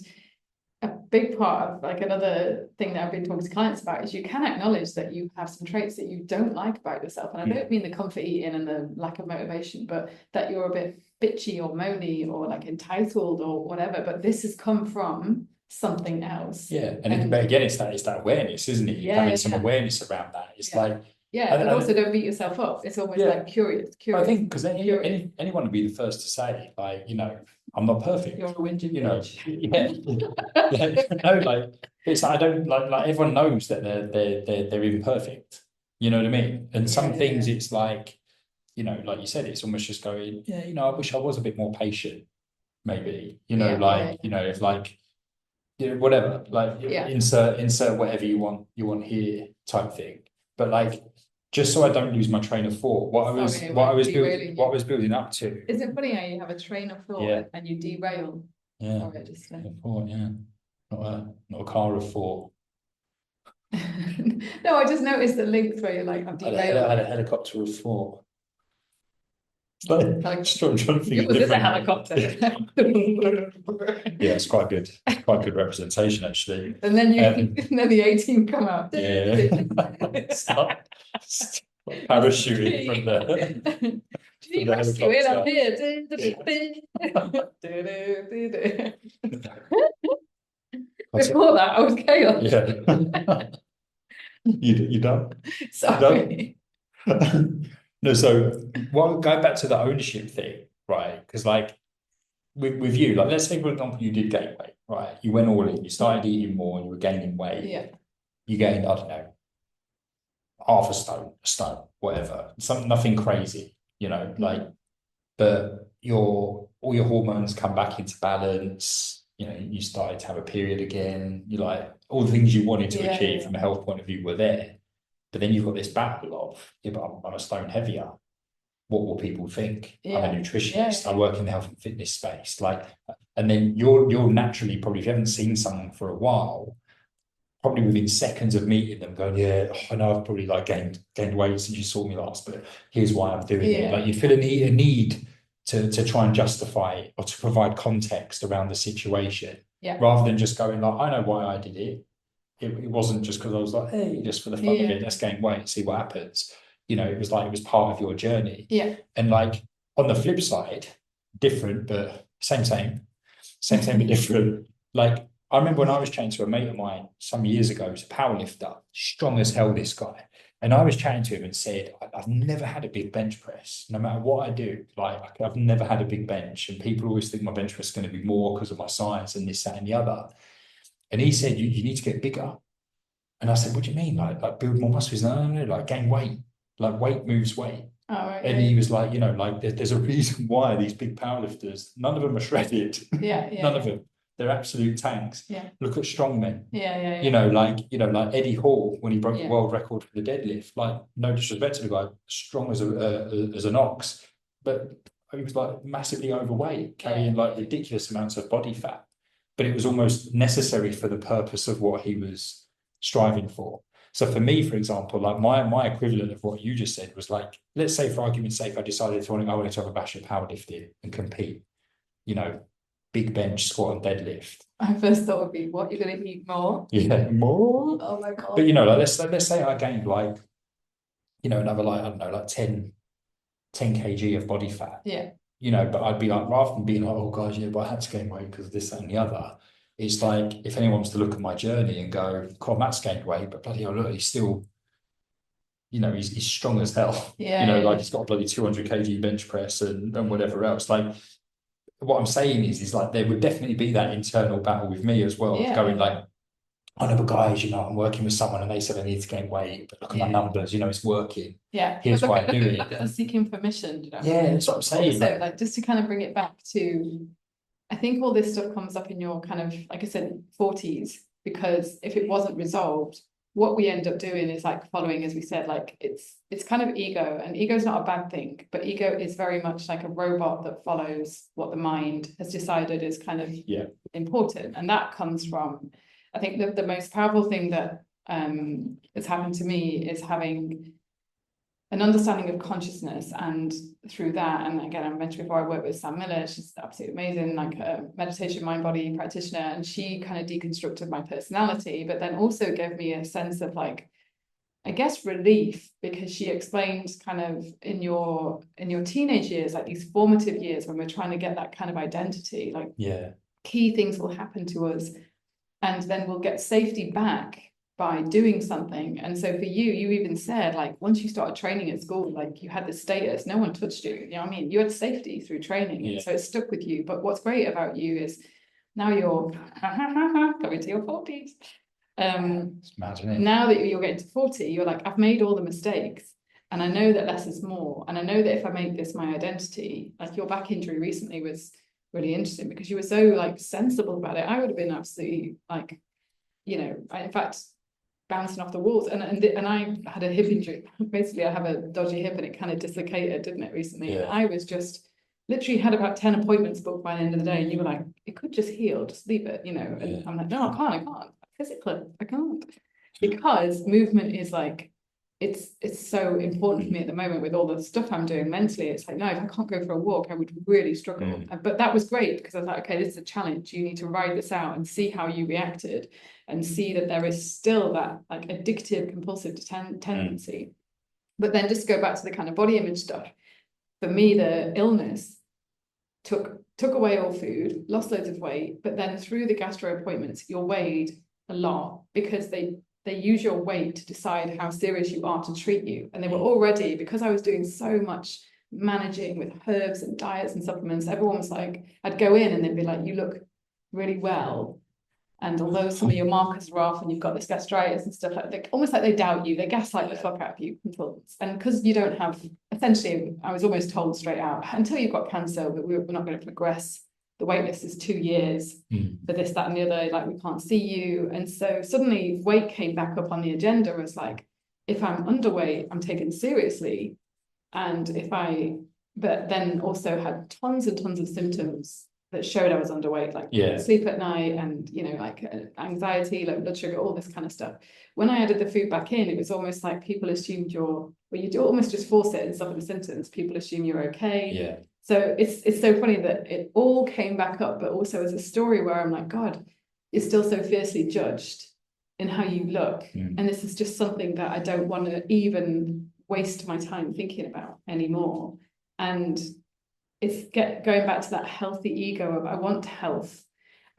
a big part of like another thing that I've been talking to clients about is you can acknowledge that you have some traits that you don't like about yourself. And I don't mean the comfort eating and the lack of motivation, but that you're a bit bitchy or moany or like entitled or whatever. But this has come from something else. Yeah. But again, it's that awareness, isn't it? Having some awareness around that. It's like, but also don't beat yourself up. It's almost like curious. I think because anyone would be the first to say, like, I'm not perfect. You're a whinging No, like it's like, I don't like everyone knows that they're imperfect. You know what I mean? And some things it's like, like you said, it's almost just going, I wish I was a bit more patient, maybe. If like, whatever, like insert whatever you want here type thing. But like, just so I don't lose my train of thought, what I was building up to. Is it funny how you have a train of thought and you derail? Yeah. Thought, not a car of thought. No, I just noticed the links where you're like, I'm derailed. I had a helicopter of thought. Like, just trying to think. Was this a helicopter? Yeah, it's quite good. Quite good representation, actually. And then then the 18 come out. Yeah. Parachuting from the Do you from need the rescuing? I'm helicopter. here. That's it. Before that, I was chaos. Yeah. You done? You done? Sorry. No, so well, going back to the ownership thing, right? Because like with you, like let's say for example you did gain weight, right? You went all in, you started eating more, and you were gaining weight. Yeah. You gained, I don't know, half a stone, whatever. Some nothing crazy, like but all your hormones come back into balance. You started to have a period again. You like all the things you wanted to Yeah, achieve yeah, from a health point of view were there. But then you've got this battle of, yeah, but I'm a stone heavier. What will people think? I'm a yeah, yeah, nutritionist. I yeah. work in the health and fitness space. Like, and then you're naturally probably if you haven't seen someone for a while, probably within seconds of meeting them, going, yeah, I know I've probably like gained weight since you saw me last, but here's why I'm doing it. Yeah, Like you feel a need to try and justify it or to provide context around the situation, yeah, rather than just going like, I know why I did it. It wasn't just because I was like, hey, just for the fun of yeah, it, let's gain weight, see what happens. It was like it was part of your journey. yeah. And like on the flip side, different but same but different. Like I remember when I was chatting to a mate of mine some years ago, who's a powerlifter, strong as hell, this guy. And I was chatting to him and said, I've never had a big bench press, no matter what I do. Like I've never had a big bench, and people always think my bench press is going to be more because of my size and this, that, and the other. And he said, you need to get bigger. And I said, what do you mean? Like build more muscles? No, like gain weight. Like weight moves weight. All right, And yeah, he was like, like there's a reason why these big powerlifters, none of them are shredded. yeah, yeah, None of yeah, them. They're absolute tanks. yeah, Look at strongmen. yeah, yeah, yeah, Like Eddie Hall when he broke the yeah, world record for the deadlift. Like no disrespect to the guy, strong as an ox, but he was like massively overweight, carrying like ridiculous amounts of body fat. But it was almost necessary for the purpose of what he was striving for. So for me, for example, like my equivalent of what you just said was like, let's say for argument's sake, I decided I wanted to have a bash at powerlifting and compete, you know, big bench, squat and deadlift. My first thought would be, what, you're going to eat more? Yeah, more. Oh my But God. like let's say I gained like, another like, I don't know, like 10 kg of body fat. Yeah, But I'd be like, rather than being like, oh God, yeah, but I had to gain weight because of this, that, and the other. It's like if anyone was to look at my journey and go, "Cool, Matt's gained weight, but bloody hell, look, he's still, he's strong as hell. yeah, yeah, Like yeah, he's got a bloody 200 kg bench press and whatever else." Like what I'm saying is like there would definitely be that internal battle with me as well of yeah, going like, I know, but guys, I'm working with someone and they said I need to gain weight, but look at my yeah, numbers, it's working. yeah. But Here's why I do look it. at us seeking permission, Yeah, that's what I'm saying. Also, like just to kind of bring it back to, I think all this stuff comes up in your kind of, like I said, 40s, because if it wasn't resolved, what we end up doing is like following, as we said, like it's kind of ego, and ego is not a bad thing, but ego is very much like a robot that follows what the mind has decided is kind of important. And that comes from, I think the most powerful thing that has happened to me is having an understanding of consciousness, and through that, and again, I mentioned before, I work with Sam Miller. She's absolutely amazing, like a meditation mind body practitioner, and she kind of deconstructed my personality, but then also gave me a sense of like, I guess, relief, because she explained kind of in your teenage years, like these formative years when we're trying to get that kind of identity, like key things will happen to us, and then we'll get safety back by doing something. And so for you even said, like, once you started training at school, like you had the status, no one touched you. You know what I mean? You had safety through training. And so it stuck with you. But what's great about you is now you're coming to your 40s. Now that you're getting to 40, you're like, I've made all the mistakes. And I know that less is more. And I know that if I make this my identity, like your back injury recently was really interesting because you were so like sensible about it. I would have been absolutely like, in fact, bouncing off the walls. And I had a hip injury. Basically, I have a dodgy hip and it kind of dislocated, didn't it, recently? Yeah. And I was just literally had about 10 appointments booked by the end of the day. And you were like, it could just heal, just leave it, And I'm like, no, I can't. Physically, I can't. Because movement is like, it's so important for me at the moment with all the stuff I'm doing mentally. It's like, no, if I can't go for a walk, I would really struggle. But that was great because I was like, okay, this is a challenge. You need to ride this out and see how you reacted and see that there is still that like addictive, compulsive tendency. But then just to go back to the kind of body image stuff, for me, the illness took away all food, lost loads of weight, but then through the gastro appointments, you're weighed a lot because they use your weight to decide how serious you are to treat you. And they were already, because I was doing so much managing with herbs and diets and supplements, everyone was like, I'd go in and they'd be like, you look really well. And although some of your markers are off and you've got this gastritis and stuff, like they almost like they doubt you, they gaslight the fuck out of you, consultants. And because you don't have, essentially, I was almost told straight out, until you've got cancer, we're not going to progress. The wait list is 2 years for this, that, and the other. Like, we can't see you. And so suddenly weight came back up on the agenda as like, if I'm underweight, I'm taken seriously. And but then also had tons and tons of symptoms that showed I was underweight, like sleep at night and, like anxiety, low blood sugar, all this kind of stuff. When I added the food back in, it was almost like people assumed you do almost just force it in some of the symptoms. People assume you're okay. Yeah. So it's so funny that it all came back up, but also as a story where I'm like, God, you're still so fiercely judged in how you look. And this is just something that I don't want to even waste my time thinking about anymore. And it's going back to that healthy ego of I want health.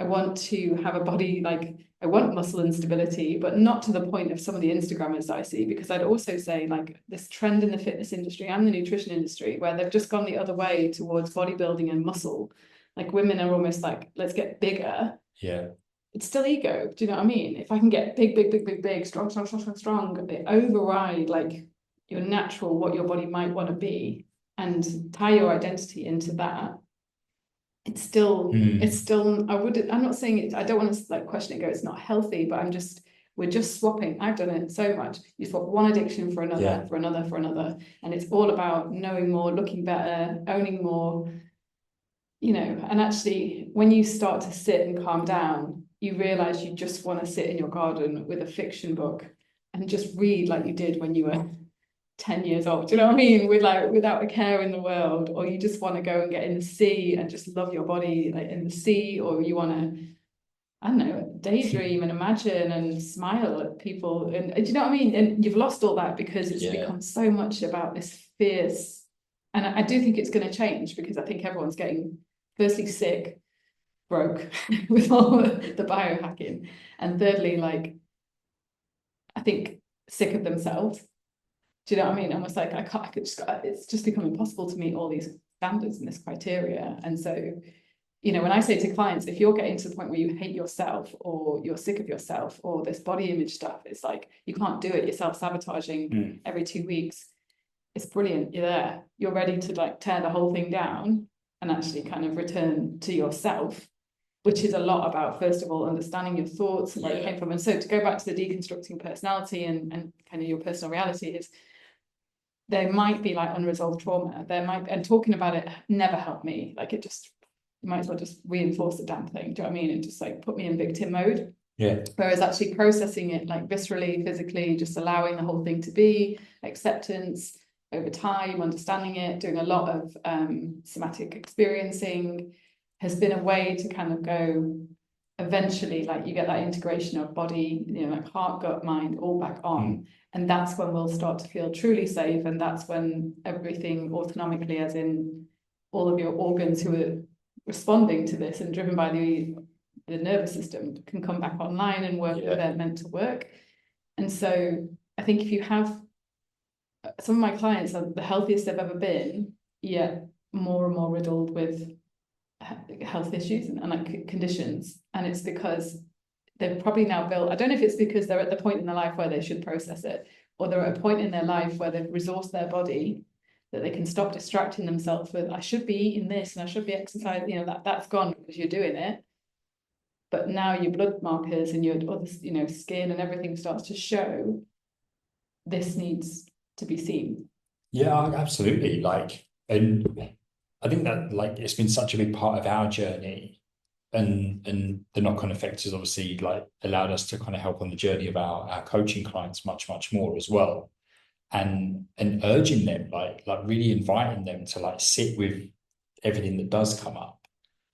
I want to have a body, like I want muscle and stability, but not to the point of some of the Instagrammers that I see, because I'd also say like this trend in the fitness industry and the nutrition industry where they've just gone the other way towards bodybuilding and muscle. Like women are almost like, let's get bigger. Yeah. It's still ego. Do you know what I mean? If I can get big, strong, they override like your natural, what your body might want to be, and tie your identity into that. It's still, I'm not saying it, I don't want to like question it, go, it's not healthy, but we're just swapping. I've done it so much. You swap one addiction for another, for another. And it's all about knowing more, looking better, owning more, and actually when you start to sit and calm down, you realize you just want to sit in your garden with a fiction book and just read like you did when you were 10 years old, do you know what I mean? Without a care in the world, or you just want to go and get in the sea and just love your body like in the sea, or you want to, I don't know, daydream and imagine and smile at people. And do you know what I mean? And you've lost all that because it's become so much about this fierce. And I do think it's going to change because I think everyone's getting firstly sick, broke with all the biohacking. And thirdly, like, I think sick of themselves. Do you know what I mean? Almost like it's just become impossible to meet all these standards and this criteria. And so, when I say to clients, if you're getting to the point where you hate yourself or you're sick of yourself or this body image stuff, it's like, you can't do it. You're self-sabotaging every 2 weeks. It's brilliant. You're there. You're ready to like tear the whole thing down and actually kind of return to yourself, which is a lot about, first of all, understanding your thoughts and where it came from. And so to go back to the deconstructing personality and kind of your personal reality is, there might be like unresolved trauma. And talking about it never helped me. Like you might as well just reinforce the damn thing. Do you know what I mean? And just like put me in victim mode. Yeah. Whereas actually processing it like viscerally, physically, just allowing the whole thing to be, acceptance over time, understanding it, doing a lot of somatic experiencing has been a way to kind of go, eventually, like you get that integration of body, like heart, gut, mind, all back on. And that's when we'll start to feel truly safe. And that's when everything autonomically, as in all of your organs who are responding to this and driven by the nervous system, can come back online and work where they're meant to work. And so I think if you have, some of my clients are the healthiest they've ever been, yet more and more riddled with health issues and like conditions. And it's because they've probably now built, I don't know if it's because they're at the point in their life where they should process it, or they're at a point in their life where they've resourced their body that they can stop distracting themselves with, I should be eating this and I should be exercising, that's gone because you're doing it. But now your blood markers and your other, skin and everything starts to show this needs to be seen. Yeah, absolutely. And I think that it's been such a big part of our journey, and the knock-on effect has obviously allowed us to kind of help on the journey of our coaching clients much more as well, and urging them really inviting them to sit with everything that does come up,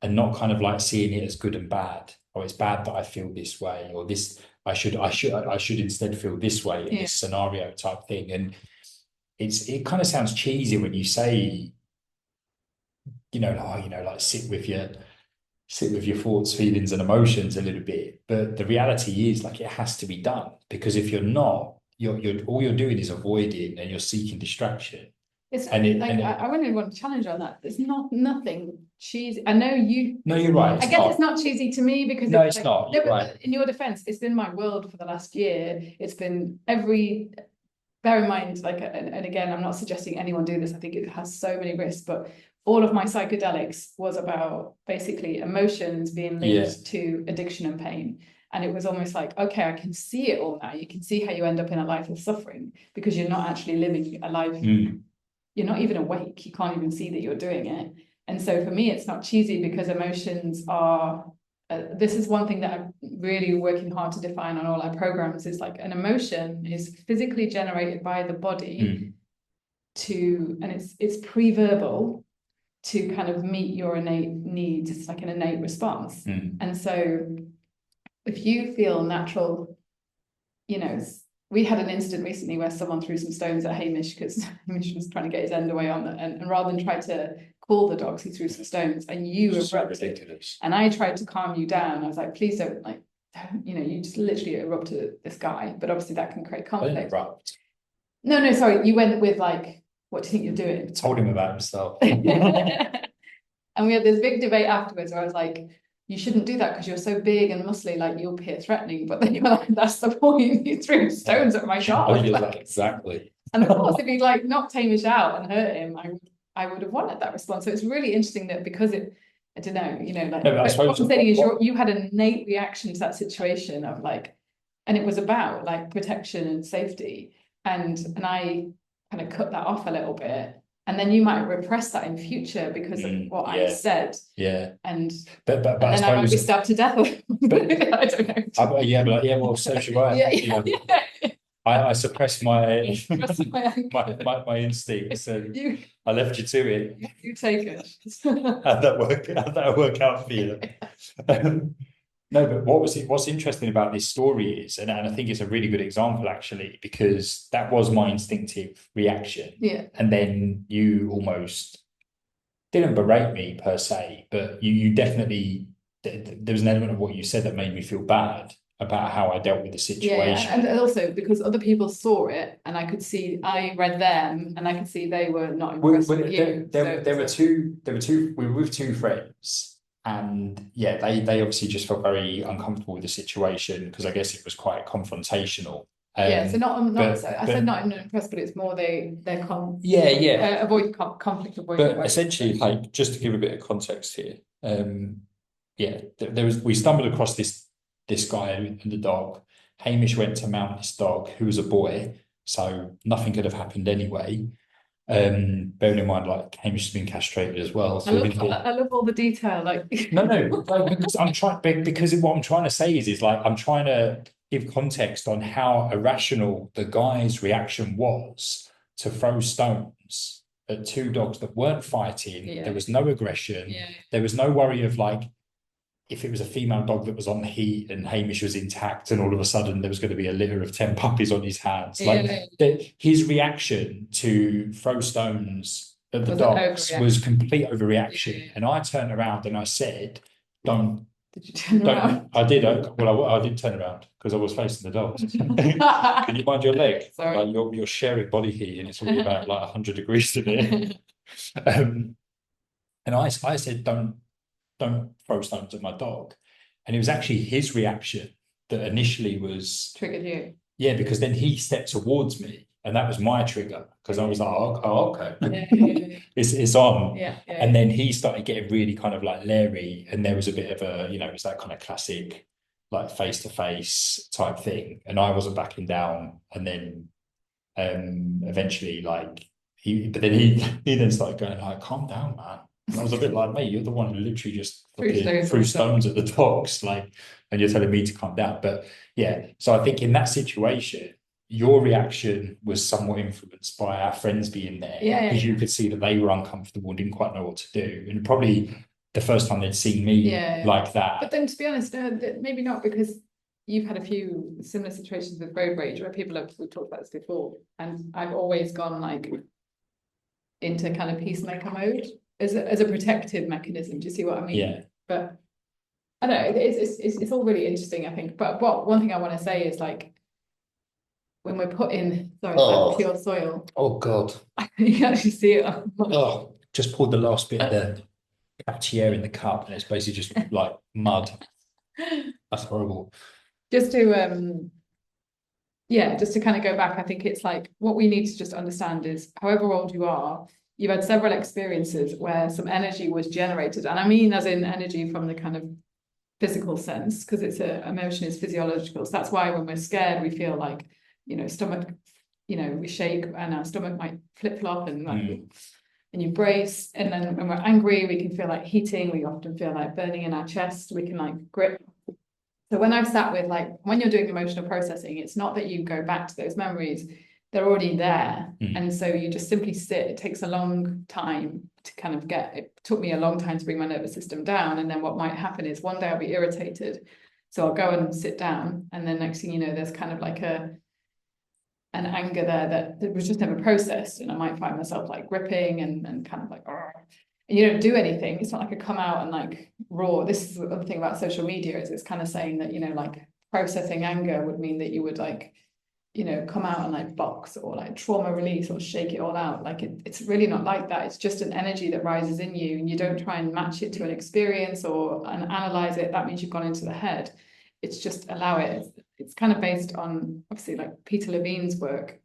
and not kind of seeing it as good and bad. Oh, it's bad that I feel this way, or this I should instead feel this way in this scenario type thing. And it kind of sounds cheesy when you say, like sit with your thoughts, feelings, and emotions a little bit. But the reality is, like, it has to be done, because if you're not, you're all you're doing is avoiding, and you're seeking distraction. It's And it, like and it, I really want to challenge on that. It's not nothing cheesy. I know you. no, you're right. I It's guess not. it's not cheesy to me because No, it's it's like not. no, You're right. but in your defense, it's been my world for the last year. It's been every. Bear in mind, like, and again, I'm not suggesting anyone do this. I think it has so many risks, but all of my psychedelics was about basically emotions being Yeah. linked to addiction and pain. And it was almost like, okay, I can see it all now. You can see how you end up in a life of suffering because you're not actually living a life. You're not even awake. You can't even see that you're doing it. And so for me, it's not cheesy because emotions are. This is one thing that I'm really working hard to define on all our programs is like an emotion is physically generated by the body and it's pre-verbal to kind of meet your innate needs. It's like an innate response. And so if you feel natural, we had an incident recently where someone threw some stones at Hamish because Hamish was trying to get his end away on it, and rather than try to call the dogs, he threw some stones, and you erupted. And I tried to calm you down. I was like, please don't, like, you just literally erupted at this guy, but obviously that can create conflict. I didn't erupt. No, sorry, you went with like, what do you think you're doing? I told him about himself. And we had this big debate afterwards where I was like, you shouldn't do that because you're so big and muscly, like you'll appear threatening. But then you're like, that's the point. You threw stones at my dog. Like, exactly. And of course, if you like knocked Hamish out and hurt him, I would have wanted that response. So it's really interesting that because I don't know, like no, but what I'm saying is you had an innate reaction to that situation of like, and it was about like protection and safety. And I kind of cut that off a little bit. And then you might repress that in future because of what I said. Yeah. And but then I might be stabbed to death. But I don't know. Well, so should I. I suppressed my my instincts, and I left you to it. You take it. How'd that work out for you? No, but what's interesting about this story is, and I think it's a really good example actually, because that was my instinctive reaction. Yeah. And then you almost didn't berate me per se, but you definitely, there was an element of what you said that made me feel bad about how I dealt with the situation. Yeah, and also because other people saw it, and I could see, I read them, and I could see they were not impressed with you. There were two. We were with two friends. And yeah, they obviously just felt very uncomfortable with the situation because I guess it was quite confrontational. So I said not impressed, but it's more they're avoid conflict avoidance. But essentially, like, just to give a bit of context here, we stumbled across this guy and the dog. Hamish went to mount this dog, who was a boy, so nothing could have happened anyway. Bearing in mind, like, Hamish has been castrated as well. So I love all the detail. Like because what I'm trying to say is like I'm trying to give context on how irrational the guy's reaction was to throw stones at two dogs that weren't fighting. Yeah. There was no aggression. Yeah. There was no worry of like if it was a female dog that was on the heat and Hamish was intact and all of a sudden there was going to be a litter of 10 puppies on his hands. His reaction to throw stones at the dogs was complete overreaction. Yeah. And I turned around and I said, don't. Did you turn around? I did. I did turn around because I was facing the dogs. Can you mind your leg? Sorry. Like you're sharing body heat and it's only about like 100 degrees today. And I said, don't throw stones at my dog. And it was actually his reaction that initially was triggered you. Yeah, because then he stepped towards me and that was my trigger because I was like, oh okay. Yeah. It's on. Yeah. And then he started getting really kind of like leery and there was a bit of a, it was that kind of classic like face-to-face type thing. And I wasn't backing down. And then eventually like he then started going like, calm down, man. And I was a bit like, mate, you're the one who literally just threw stones at the dogs, like, and you're telling me to calm down. But yeah, so I think in that situation, your reaction was somewhat influenced by our friends being there, because you could see that they were uncomfortable and didn't quite know what to do, and probably the first time they'd seen me like that. But then, to be honest, maybe not, because you've had a few similar situations with road rage where we've talked about this before, and I've always gone like into kind of peacemaker mode as a protective mechanism. Do you see what I mean? Yeah. But I don't know, it's all really interesting, I think. But one thing I want to say is like when we're put in like pure soil. Oh God. You can actually see it. Oh, just poured the last bit of the cafetiere in the cup, and it's basically just like mud. That's horrible. Just to just to kind of go back, I think it's like what we need to just understand is however old you are, you've had several experiences where some energy was generated. And I mean as in energy from the kind of physical sense, because it's emotion is physiological. So that's why when we're scared, we feel like, stomach, we shake and our stomach might flip-flop and and you brace. And then when we're angry, we can feel like heating. We often feel like burning in our chest. We can like grip. So when I've sat with like, when you're doing emotional processing, it's not that you go back to those memories, they're already there. And so you just simply sit. It takes a long time to kind of it took me a long time to bring my nervous system down. And then what might happen is one day I'll be irritated. So I'll go and sit down. And then next thing you know, there's kind of like an anger there that was just never processed. And I might find myself like gripping and kind of like, and you don't do anything. It's not like I come out and like roar. This is the other thing about social media is it's kind of saying that, like processing anger would mean that you would like, come out and like box or like trauma release or shake it all out. Like it's really not like that. It's just an energy that rises in you, and you don't try and match it to an experience and analyze it. That means you've gone into the head. It's just allow it. It's kind of based on obviously like Peter Levine's work,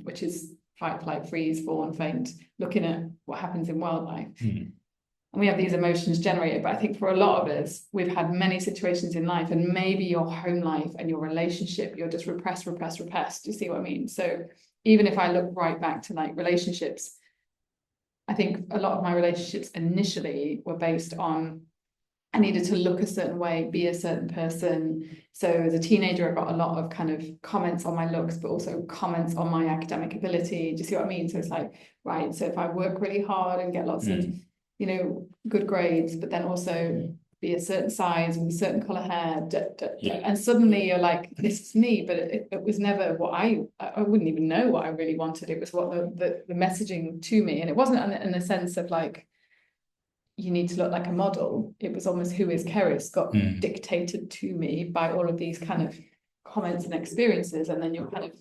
which is fight, flight, freeze, fall and faint, looking at what happens in wildlife. And we have these emotions generated. But I think for a lot of us, we've had many situations in life, and maybe your home life and your relationship, you're just repressed. Do you see what I mean? So even if I look right back to like relationships, I think a lot of my relationships initially were based on I needed to look a certain way, be a certain person. So as a teenager, I got a lot of kind of comments on my looks, but also comments on my academic ability. Do you see what I mean? So it's like, right, so if I work really hard and get lots of, good grades, but then also be a certain size with a certain color hair, and suddenly you're like, this is me, but it was never what I wouldn't even know what I really wanted. It was what the messaging to me. And it wasn't in the sense of like, you need to look like a model. It was almost who is Keris got dictated to me by all of these kind of comments and experiences. And then you're kind of,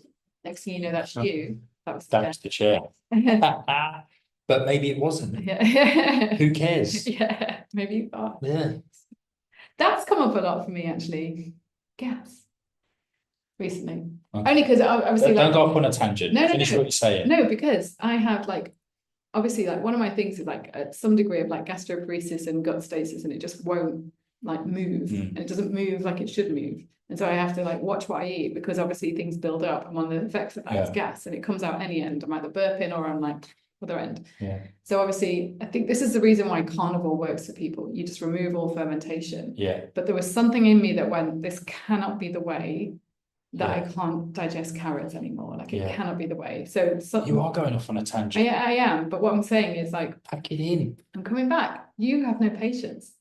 next thing you know, that's you. That's the chair. But maybe it wasn't. Yeah. Who cares? Yeah, maybe you thought. Yeah. That's come up a lot for me, actually. Gas. Recently. Okay. Only because obviously don't go off on a tangent. Finish what you're saying. No, because I have like, obviously like one of my things is like some degree of like gastroparesis and gut stasis, and it just won't like move, and it doesn't move like it should move. And so I have to like watch what I eat, because obviously things build up, and one of the effects of that is gas, and it comes out any end. I'm either burping or I'm like other end. Yeah. So obviously I think this is the reason why carnivore works for people. You just remove all fermentation. Yeah. But there was something in me that went, this cannot be the way that I can't digest carrots anymore. Like it cannot be the way. So you are going off on a tangent. I am, but what I'm saying is like, pack it in. I'm coming back. You have no patience.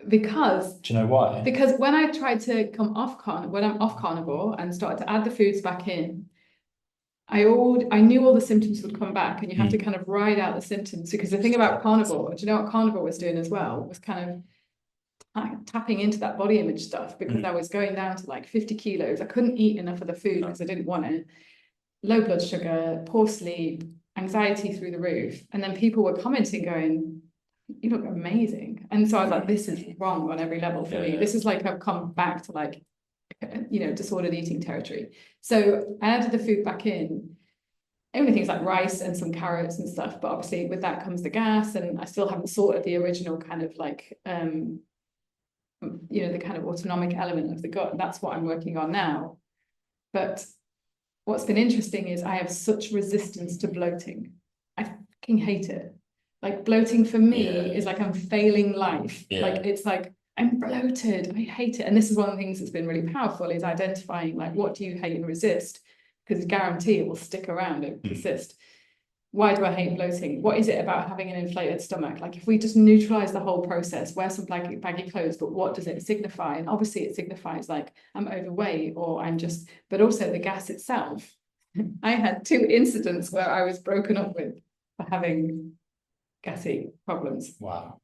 Because do you know why? Because when I tried to come off when I'm off carnivore and started to add the foods back in, I knew all the symptoms would come back, and you have to kind of ride out the symptoms. Because the thing about carnivore, do you know what carnivore was doing as well? Was kind of tapping into that body image stuff, because I was going down to like 50 kilos. I couldn't eat enough of the food because I didn't want it. Low blood sugar, poor sleep, anxiety through the roof. And then people were commenting going, you look amazing. And so I was like, this is wrong on every level for me. This is like, I've come back to like, disordered eating territory. So I added the food back in, only things like rice and some carrots and stuff. But obviously with that comes the gas, and I still haven't sorted the original kind of like, the kind of autonomic element of the gut. That's what I'm working on now. But what's been interesting is I have such resistance to bloating. I fucking hate it. Like bloating for me is like I'm failing life. Like it's like I'm bloated. I hate it. And this is one of the things that's been really powerful, is identifying like, what do you hate and resist? Because guarantee it will stick around, it will persist. Why do I hate bloating? What is it about having an inflated stomach? Like if we just neutralize the whole process, wear some baggy clothes, but what does it signify? And obviously it signifies like I'm overweight or I'm just, but also the gas itself. I had 2 incidents where I was broken up with for having gassy problems. Wow.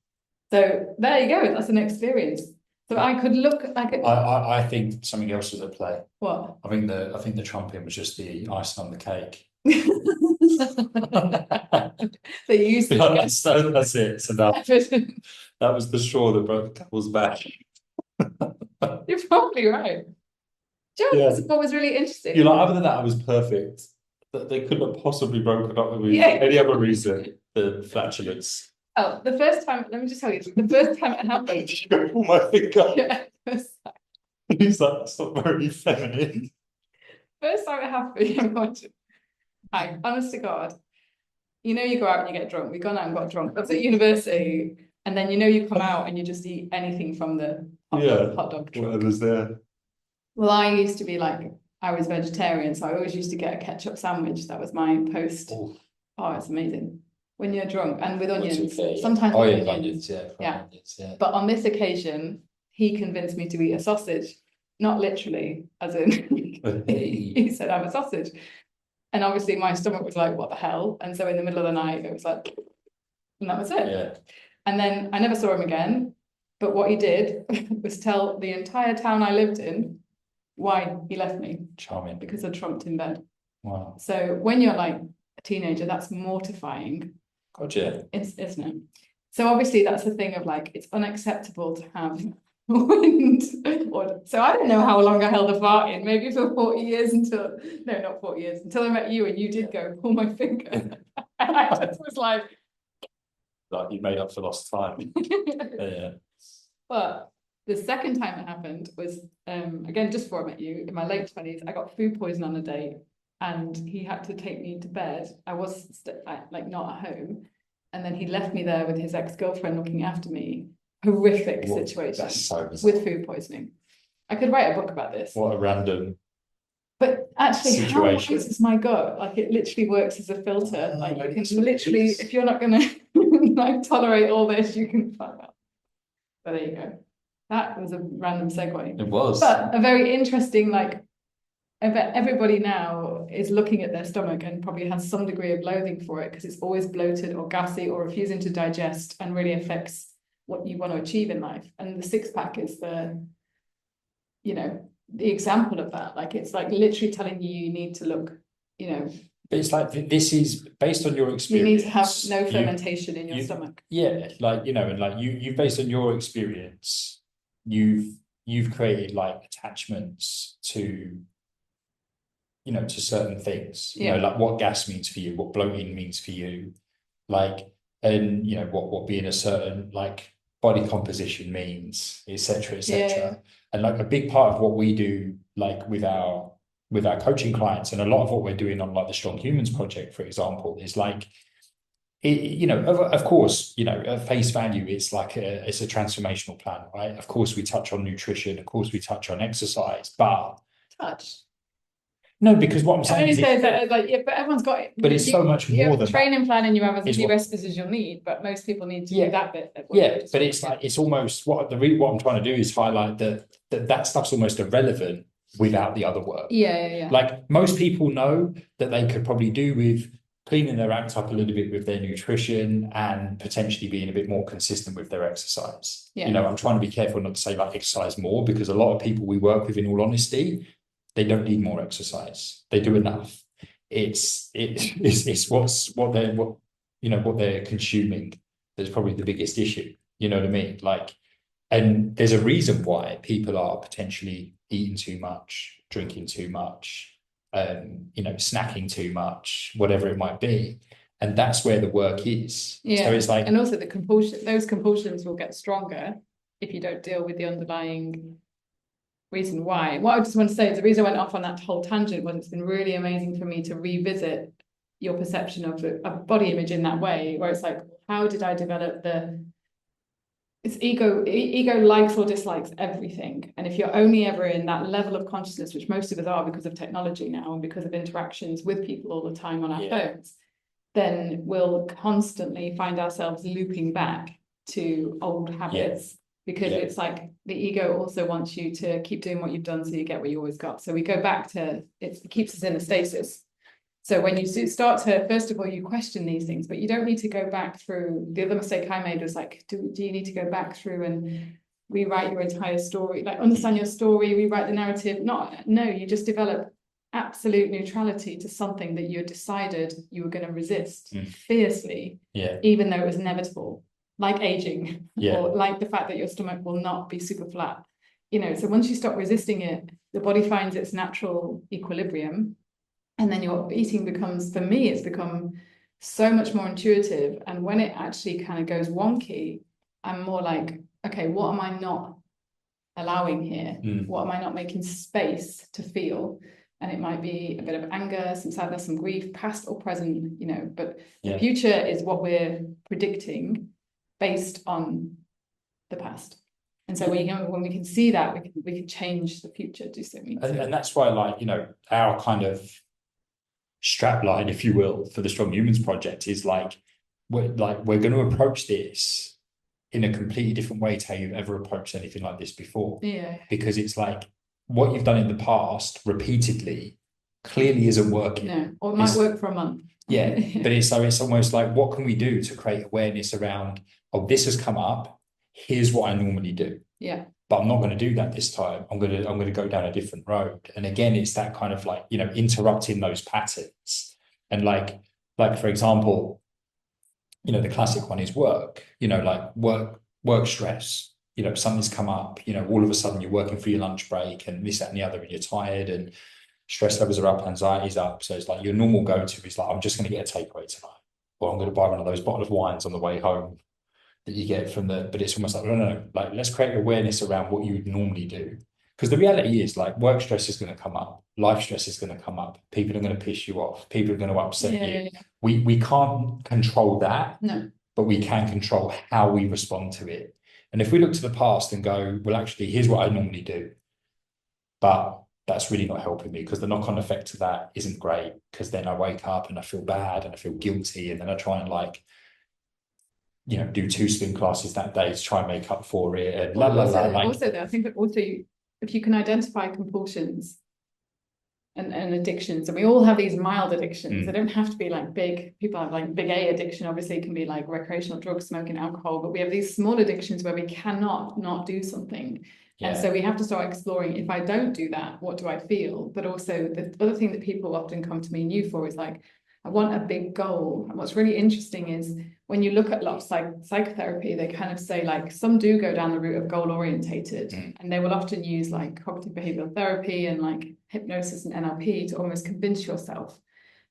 So there you go. That's an experience. So I could look like I think something else was at play. What? I think the trumping was just the icing on the cake. They used to that's it. So that was the straw that broke the camel's back. You're probably right. Do you know what was really interesting? You're like, other than that, I was perfect. That they couldn't have possibly broken up with me for any other reason than flatulence. Oh, the first time, let me just tell you, the first time it happened. Did you go pull my finger? Yeah. He's like, that's not very feminine. First time it happened, honest to God, you know, you go out and you get drunk. We've gone out and got drunk. I was at university, and then you know you come out and you just eat anything from the hot dog truck. Whatever's there. Well, I used to be like, I was vegetarian, so I always used to get a ketchup sandwich. That was my post. Oh, it's amazing. When you're drunk and with onions, sometimes with onions. Onions, But on this occasion, he convinced me to eat a sausage, not literally, as in he said, "I'm a sausage," and obviously my stomach was like, "What the hell?" And so in the middle of the night, it was like, and that was it. Yeah. And then I never saw him again. But what he did was tell the entire town I lived in why he left me. Charming. Because I trumped in bed. Wow. So when you're like a teenager, that's mortifying. Gotcha. Isn't it? So obviously that's the thing of like, it's unacceptable to have wind. So I don't know how long I held a fart in, maybe for 40 years until I met you and you did go, pull my finger. And I just was like you made up for lost time. Yeah. But the second time it happened was, again, just before I met you, in my late 20s, I got food poisoning on a date and he had to take me to bed. I was like not at home. And then he left me there with his ex-girlfriend looking after me. Horrific situation. That's so bizarre. With food poisoning. I could write a book about this. What a random. But actually, situation. How wise is my gut? Like it literally works as a filter. Like you can literally, if you're not gonna like tolerate all this, you can fuck up. But there you go. That was a random segue. It was. But a very interesting, like, everybody now is looking at their stomach and probably has some degree of loathing for it because it's always bloated or gassy or refusing to digest and really affects what you want to achieve in life. And the 6-pack is the example of that. Like, it's like literally telling you need to look, But it's like, this is based on your experience. You need to have no fermentation in your stomach. Yeah, and like you based on your experience, you've created like attachments to, to certain things. Like what gas means for you, what bloating means for you, like, and what being a certain like body composition means, etc., etc. Yeah. And like a big part of what we do, like with our coaching clients, and a lot of what we're doing on like the Strong Humans project, for example, is like, of course, at face value, it's like it's a transformational plan, right? Of course, we touch on nutrition, of course, we touch on exercise, but no, because what I'm saying is, but everyone's got it. But it's so much more than training plan, and you have as many recipes as you'll need. But most people need to do that bit. But it's like it's almost what I'm trying to do is highlight that stuff's almost irrelevant without the other work. Yeah. Like most people know that they could probably do with cleaning their act up a little bit with their nutrition and potentially being a bit more consistent with their exercise. I'm trying to be careful not to say like exercise more, because a lot of people we work with, in all honesty, they don't need more exercise. They do enough. It's what they're consuming that's probably the biggest issue. You know what I mean? Like, and there's a reason why people are potentially eating too much, drinking too much, snacking too much, whatever it might be. And that's where the work is. Yeah. So it's like, and also those compulsions will get stronger if you don't deal with the underlying reason why. What I just want to say is the reason I went off on that whole tangent was it's been really amazing for me to revisit your perception of a body image in that way, where it's like, how did I develop it's ego likes or dislikes everything. And if you're only ever in that level of consciousness, which most of us are because of technology now and because of interactions with people all the time on our phones, then we'll constantly find ourselves looping back to old habits, because it's like the ego also wants you to keep doing what you've done so you get what you always got. So we go back to it keeps us in a stasis. So when you start to, first of all, you question these things, but you don't need to go back through. The other mistake I made was like, do you need to go back through and rewrite your entire story, like understand your story, rewrite the narrative? No, you just develop absolute neutrality to something that you had decided you were going to resist fiercely, even though it was inevitable, like aging, or like the fact that your stomach will not be super flat. So once you stop resisting it, the body finds its natural equilibrium, and then your eating becomes, for me, it's become so much more intuitive. And when it actually kind of goes wonky, I'm more like, okay, what am I not allowing here? What am I not making space to feel? And it might be a bit of anger, some sadness, some grief, past or present, but the future is what we're predicting based on the past. And so when we can see that, we can change the future. Do you see what I mean? And that's why, like, our kind of strap line, if you will, for the Strong Humans Project is like we're going to approach this in a completely different way to how you've ever approached anything like this before. Because it's like what you've done in the past repeatedly clearly isn't working. No, or it might work for a month. But it's almost like, what can we do to create awareness around, oh, this has come up, here's what I normally do. But I'm not going to do that this time. I'm going to go down a different road. And again, it's that kind of like, interrupting those patterns. And like for example, the classic one is work, like work stress, something's come up, all of a sudden you're working for your lunch break and this, that, and the other, and you're tired and stress levels are up, anxiety's up. So it's like your normal go-to is like, I'm just going to get a takeaway tonight, or I'm going to buy one of those bottle of wines on the way home that you get from but it's almost like, no, like let's create awareness around what you would normally do. Because the reality is, like, work stress is going to come up, life stress is going to come up, people are going to piss you off, people are going to upset you. We can't control that, but we can control how we respond to it. And if we look to the past and go, well, actually, here's what I normally do, but that's really not helping me, because the knock-on effect of that isn't great, because then I wake up and I feel bad and I feel guilty, and then I try and do 2 spin classes that day to try and make up for it, and Also, I think that also, if you can identify compulsions and addictions, and we all have these mild addictions. They don't have to be like big. People have like big A addiction, obviously it can be like recreational drugs, smoking, alcohol, but we have these small addictions where we cannot not do something. And so we have to start exploring, if I don't do that, what do I feel? But also the other thing that people often come to me and you for is like, I want a big goal. And what's really interesting is when you look at a lot of psychotherapy, they kind of say, like, some do go down the route of goal orientated, and they will often use like cognitive behavioral therapy and like hypnosis and NLP to almost convince yourself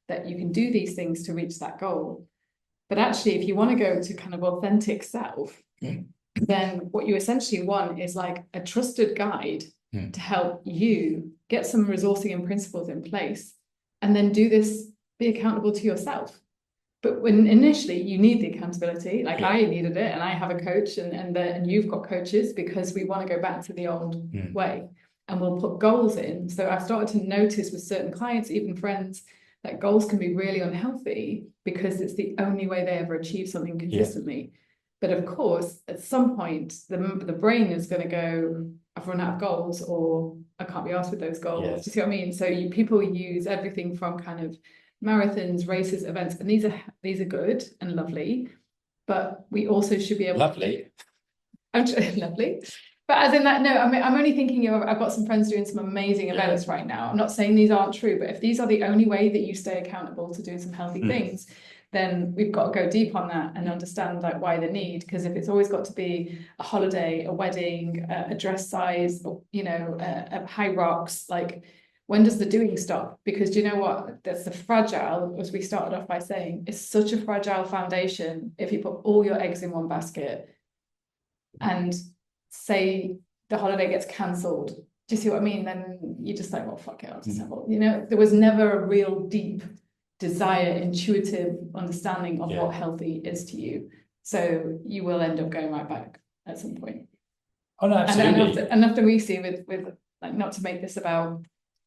that you can do these things to reach that goal. But actually, if you want to go to kind of authentic self, then what you essentially want is like a trusted guide to help you get some resourcing and principles in place, and then do this, be accountable to yourself. But when initially you need the accountability, like I needed it, and I have a coach, and you've got coaches, because we want to go back to the old way, and we'll put goals in. So I've started to notice with certain clients, even friends, that goals can be really unhealthy because it's the only way they ever achieve something consistently. But of course, at some point, the brain is going to go, I've run out of goals, or I can't be asked with those goals. Do you see what I mean? So people use everything from kind of marathons, races, events, and these are good and lovely, but we also should be able lovely. Lovely. But as in that, no, I mean, I'm only thinking of, I've got some friends doing some amazing events right now. I'm not saying these aren't true, but if these are the only way that you stay accountable to doing some healthy things, then we've got to go deep on that and understand like why the need. Because if it's always got to be a holiday, a wedding, a dress size, a high rocks, like, when does the doing stop? Because do you know what? That's the fragile, as we started off by saying, it's such a fragile foundation. If you put all your eggs in one basket and say the holiday gets cancelled, do you see what I mean? Then you're just like, well, fuck it, I'll just have it. There was never a real deep desire, intuitive understanding of what healthy is to you. So you will end up going right back at some point. Oh, no, absolutely. And often we see with like, not to make this about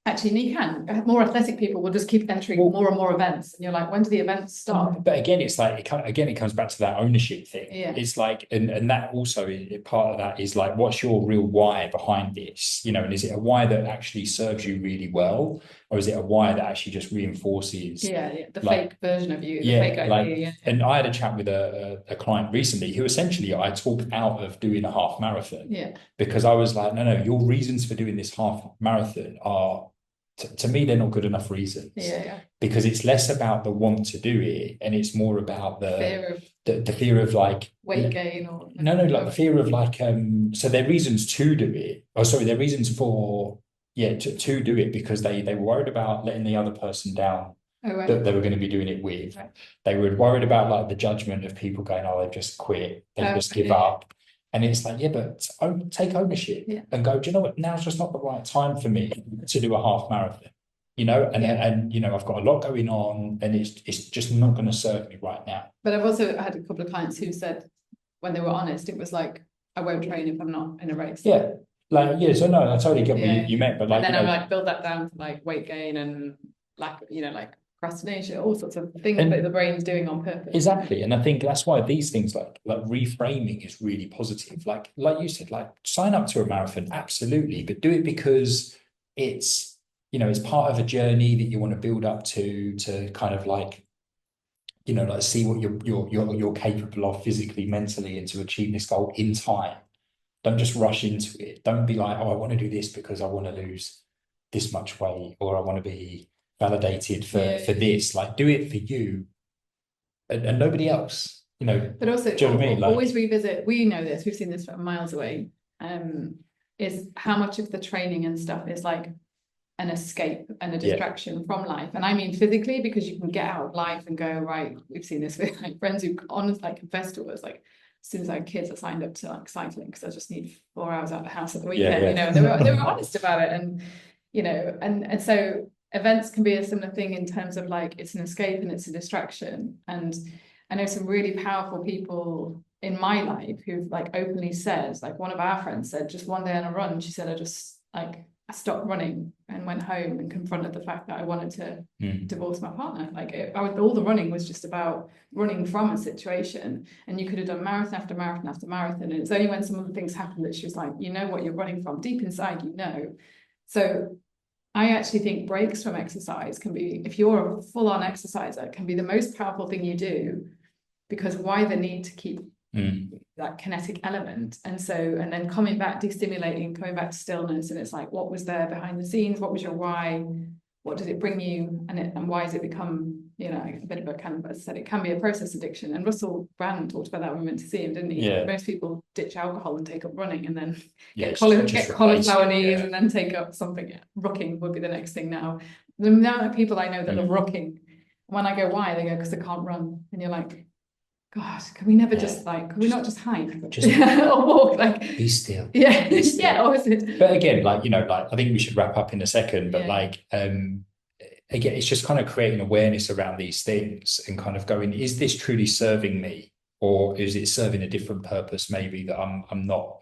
Actually, you can. More athletic people will just keep entering more and more events, and you're like, when do the events stop? But again, it's like it comes back to that ownership thing. Yeah. It's like, and that also part of that is like, what's your real why behind this? You know, and is it a why that actually serves you really well, or is it a why that actually just reinforces? The fake version of you, the fake idea. And I had a chat with a client recently who essentially I talked out of doing a half marathon. Yeah. Because I was like, no, your reasons for doing this half marathon are, to me, they're not good enough reasons. Yeah. Because it's less about the want to do it, and it's more about the fear of like weight gain, or like the fear of like so their reasons to do it. Oh, sorry, their reasons for to do it, because they were worried about letting the other person down. Oh, right. That they were going to be doing it with. Right. They were worried about like the judgment of people going, oh, they've just quit, they just give up. And it's like, but take ownership and go, do you know what? Now's just not the right time for me to do a half marathon, you know? And you know, I've got a lot going on, and it's just not going to serve me right now. But I've also had a couple of clients who said, when they were honest, it was like, I won't train if I'm not in a race. Yeah. So no, I totally get what you meant, but like, and then I'm like, build that down to like weight gain and lack, like procrastination, all sorts of things that the brain's doing on purpose. Exactly. And I think that's why these things like reframing is really positive. Like you said, like sign up to a marathon, absolutely, but do it because it's, it's part of a journey that you want to build up to kind of like, like see what you're capable of physically, mentally, and to achieve this goal in time. Don't just rush into it. Don't be like, oh, I want to do this because I want to lose this much weight, or I want to be validated for this. Like, do it for you and nobody else, But also, do you know what I mean? Always revisit. We know this, we've seen this from miles away, is how much of the training and stuff is like an escape and a distraction from life. And I mean physically, because you can get out of life and go, right, we've seen this with like friends who honestly like confess to us, like, as soon as I had kids, I signed up to like cycling because I just need 4 hours out of the house at the weekend. They were honest about it, and and so events can be a similar thing in terms of like, it's an escape and it's a distraction. And I know some really powerful people in my life who've like openly said, like one of our friends said, just one day on a run, she said, I stopped running and went home and confronted the fact that I wanted to divorce my partner. Like all the running was just about running from a situation, and you could have done marathon after marathon after marathon. And it's only when some other things happened that she was like, you know what you're running from deep inside, So I actually think breaks from exercise can be, if you're a full-on exerciser, can be the most powerful thing you do, because why the need to keep that kinetic element? And then coming back, destimulating, coming back to stillness, and it's like, what was there behind the scenes? What was your why? What does it bring you? And why has it become, a bit of a kind of, as I said, it can be a process addiction. And Russell Brand talked about that when we went to see him, didn't he? Yeah. Most people ditch alcohol and take up running, and then get cauliflower knees and then take up something. Rucking would be the next thing now. The amount of people I know that love rucking, when I go, why? They go, because they can't run. And you're like, God, can we never just like, can we not just hike? Or walk, like, be still. Yeah. Be still. Yeah. Or is it? But again, like, I think we should wrap up in a second, but again, it's just kind of creating awareness around these things and kind of going, is this truly serving me, or is it serving a different purpose maybe that I'm not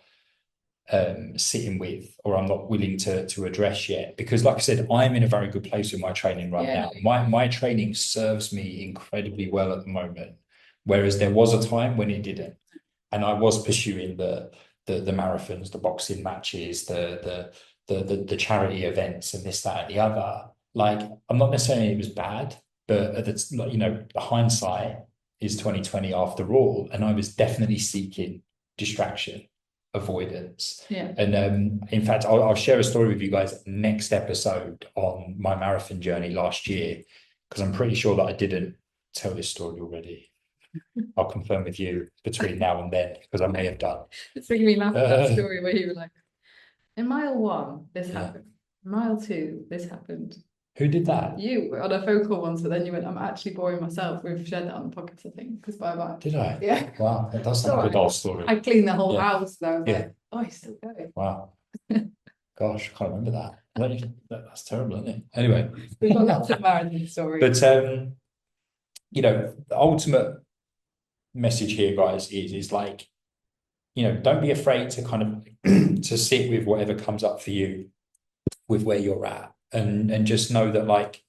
sitting with, or I'm not willing to address yet? Because like I said, I'm in a very good place with my training right now. My training serves me incredibly well at the moment, whereas there was a time when it didn't, and I was pursuing the marathons, the boxing matches, the charity events, and this, that, and the other. Like, I'm not necessarily it was bad, but it's like, the hindsight is 2020 after all, and I was definitely seeking distraction, avoidance. And in fact, I'll share a story with you guys next episode on my marathon journey last year, because I'm pretty sure that I didn't tell this story already. I'll confirm with you between now and then, because I may have done. It's making me laugh at that story where you were like, in mile 1 this happened, mile 2 this happened. Who did that? You on a phone call once, but then you went, I'm actually boring myself. We've shared that on the podcast, I think, because bye-bye. Did I? Yeah. Wow, that's not a good old story. I cleaned the whole house, though. Like, oh, he's still going. Wow. Gosh, I can't remember that. That's terrible, isn't it? Anyway. We've got lots of marathon stories. But, the ultimate message here, guys, is like, don't be afraid to kind of to sit with whatever comes up for you with where you're at. and just know that, like,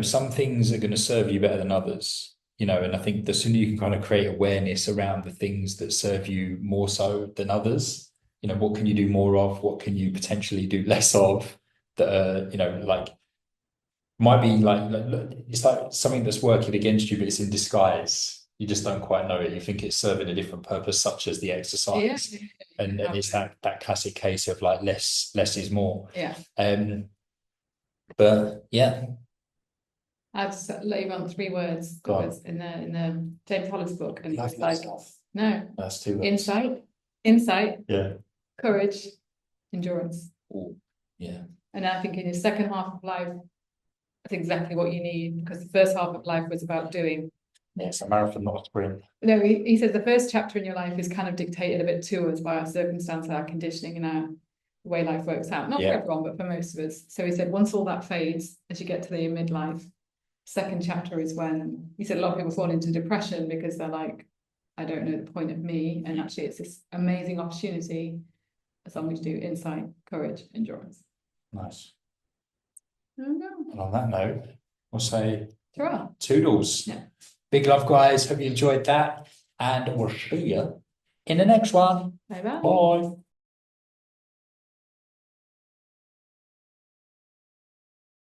some things are going to serve you better than others, and I think the sooner you can kind of create awareness around the things that serve you more so than others, what can you do more of? What can you potentially do less of that like might be like it's like something that's working against you, but it's in disguise. You just don't quite know it. You think it's serving a different purpose, such as the Yeah. exercise. And it's that classic case of like less is more. Yeah. But yeah, I'll just let you on 3 words that go on. was in the James Hollis book, and it's Love like, yourself. no, That's 2 words. insight, Yeah. courage, endurance. Ooh, yeah. And I think in your second half of life, that's exactly what you need, because the first half of life was about doing. Yeah, it's a marathon, not a sprint. No, he says the first chapter in your life is kind of dictated a bit to us by our circumstance, our conditioning, and our the way life works out. Not for everyone, but for most of us. So he said, once all that fades, as you get to the midlife, second chapter is when he said a lot of people fall into depression because they're like, I don't know the point of me. And actually, it's this amazing opportunity as long as you do insight, courage, endurance. Nice. And on that note, we'll say ta-ra. Toodles. Yeah. Big love, guys. Hope you enjoyed that. And we'll see you in the next one. Bye bye. Bye.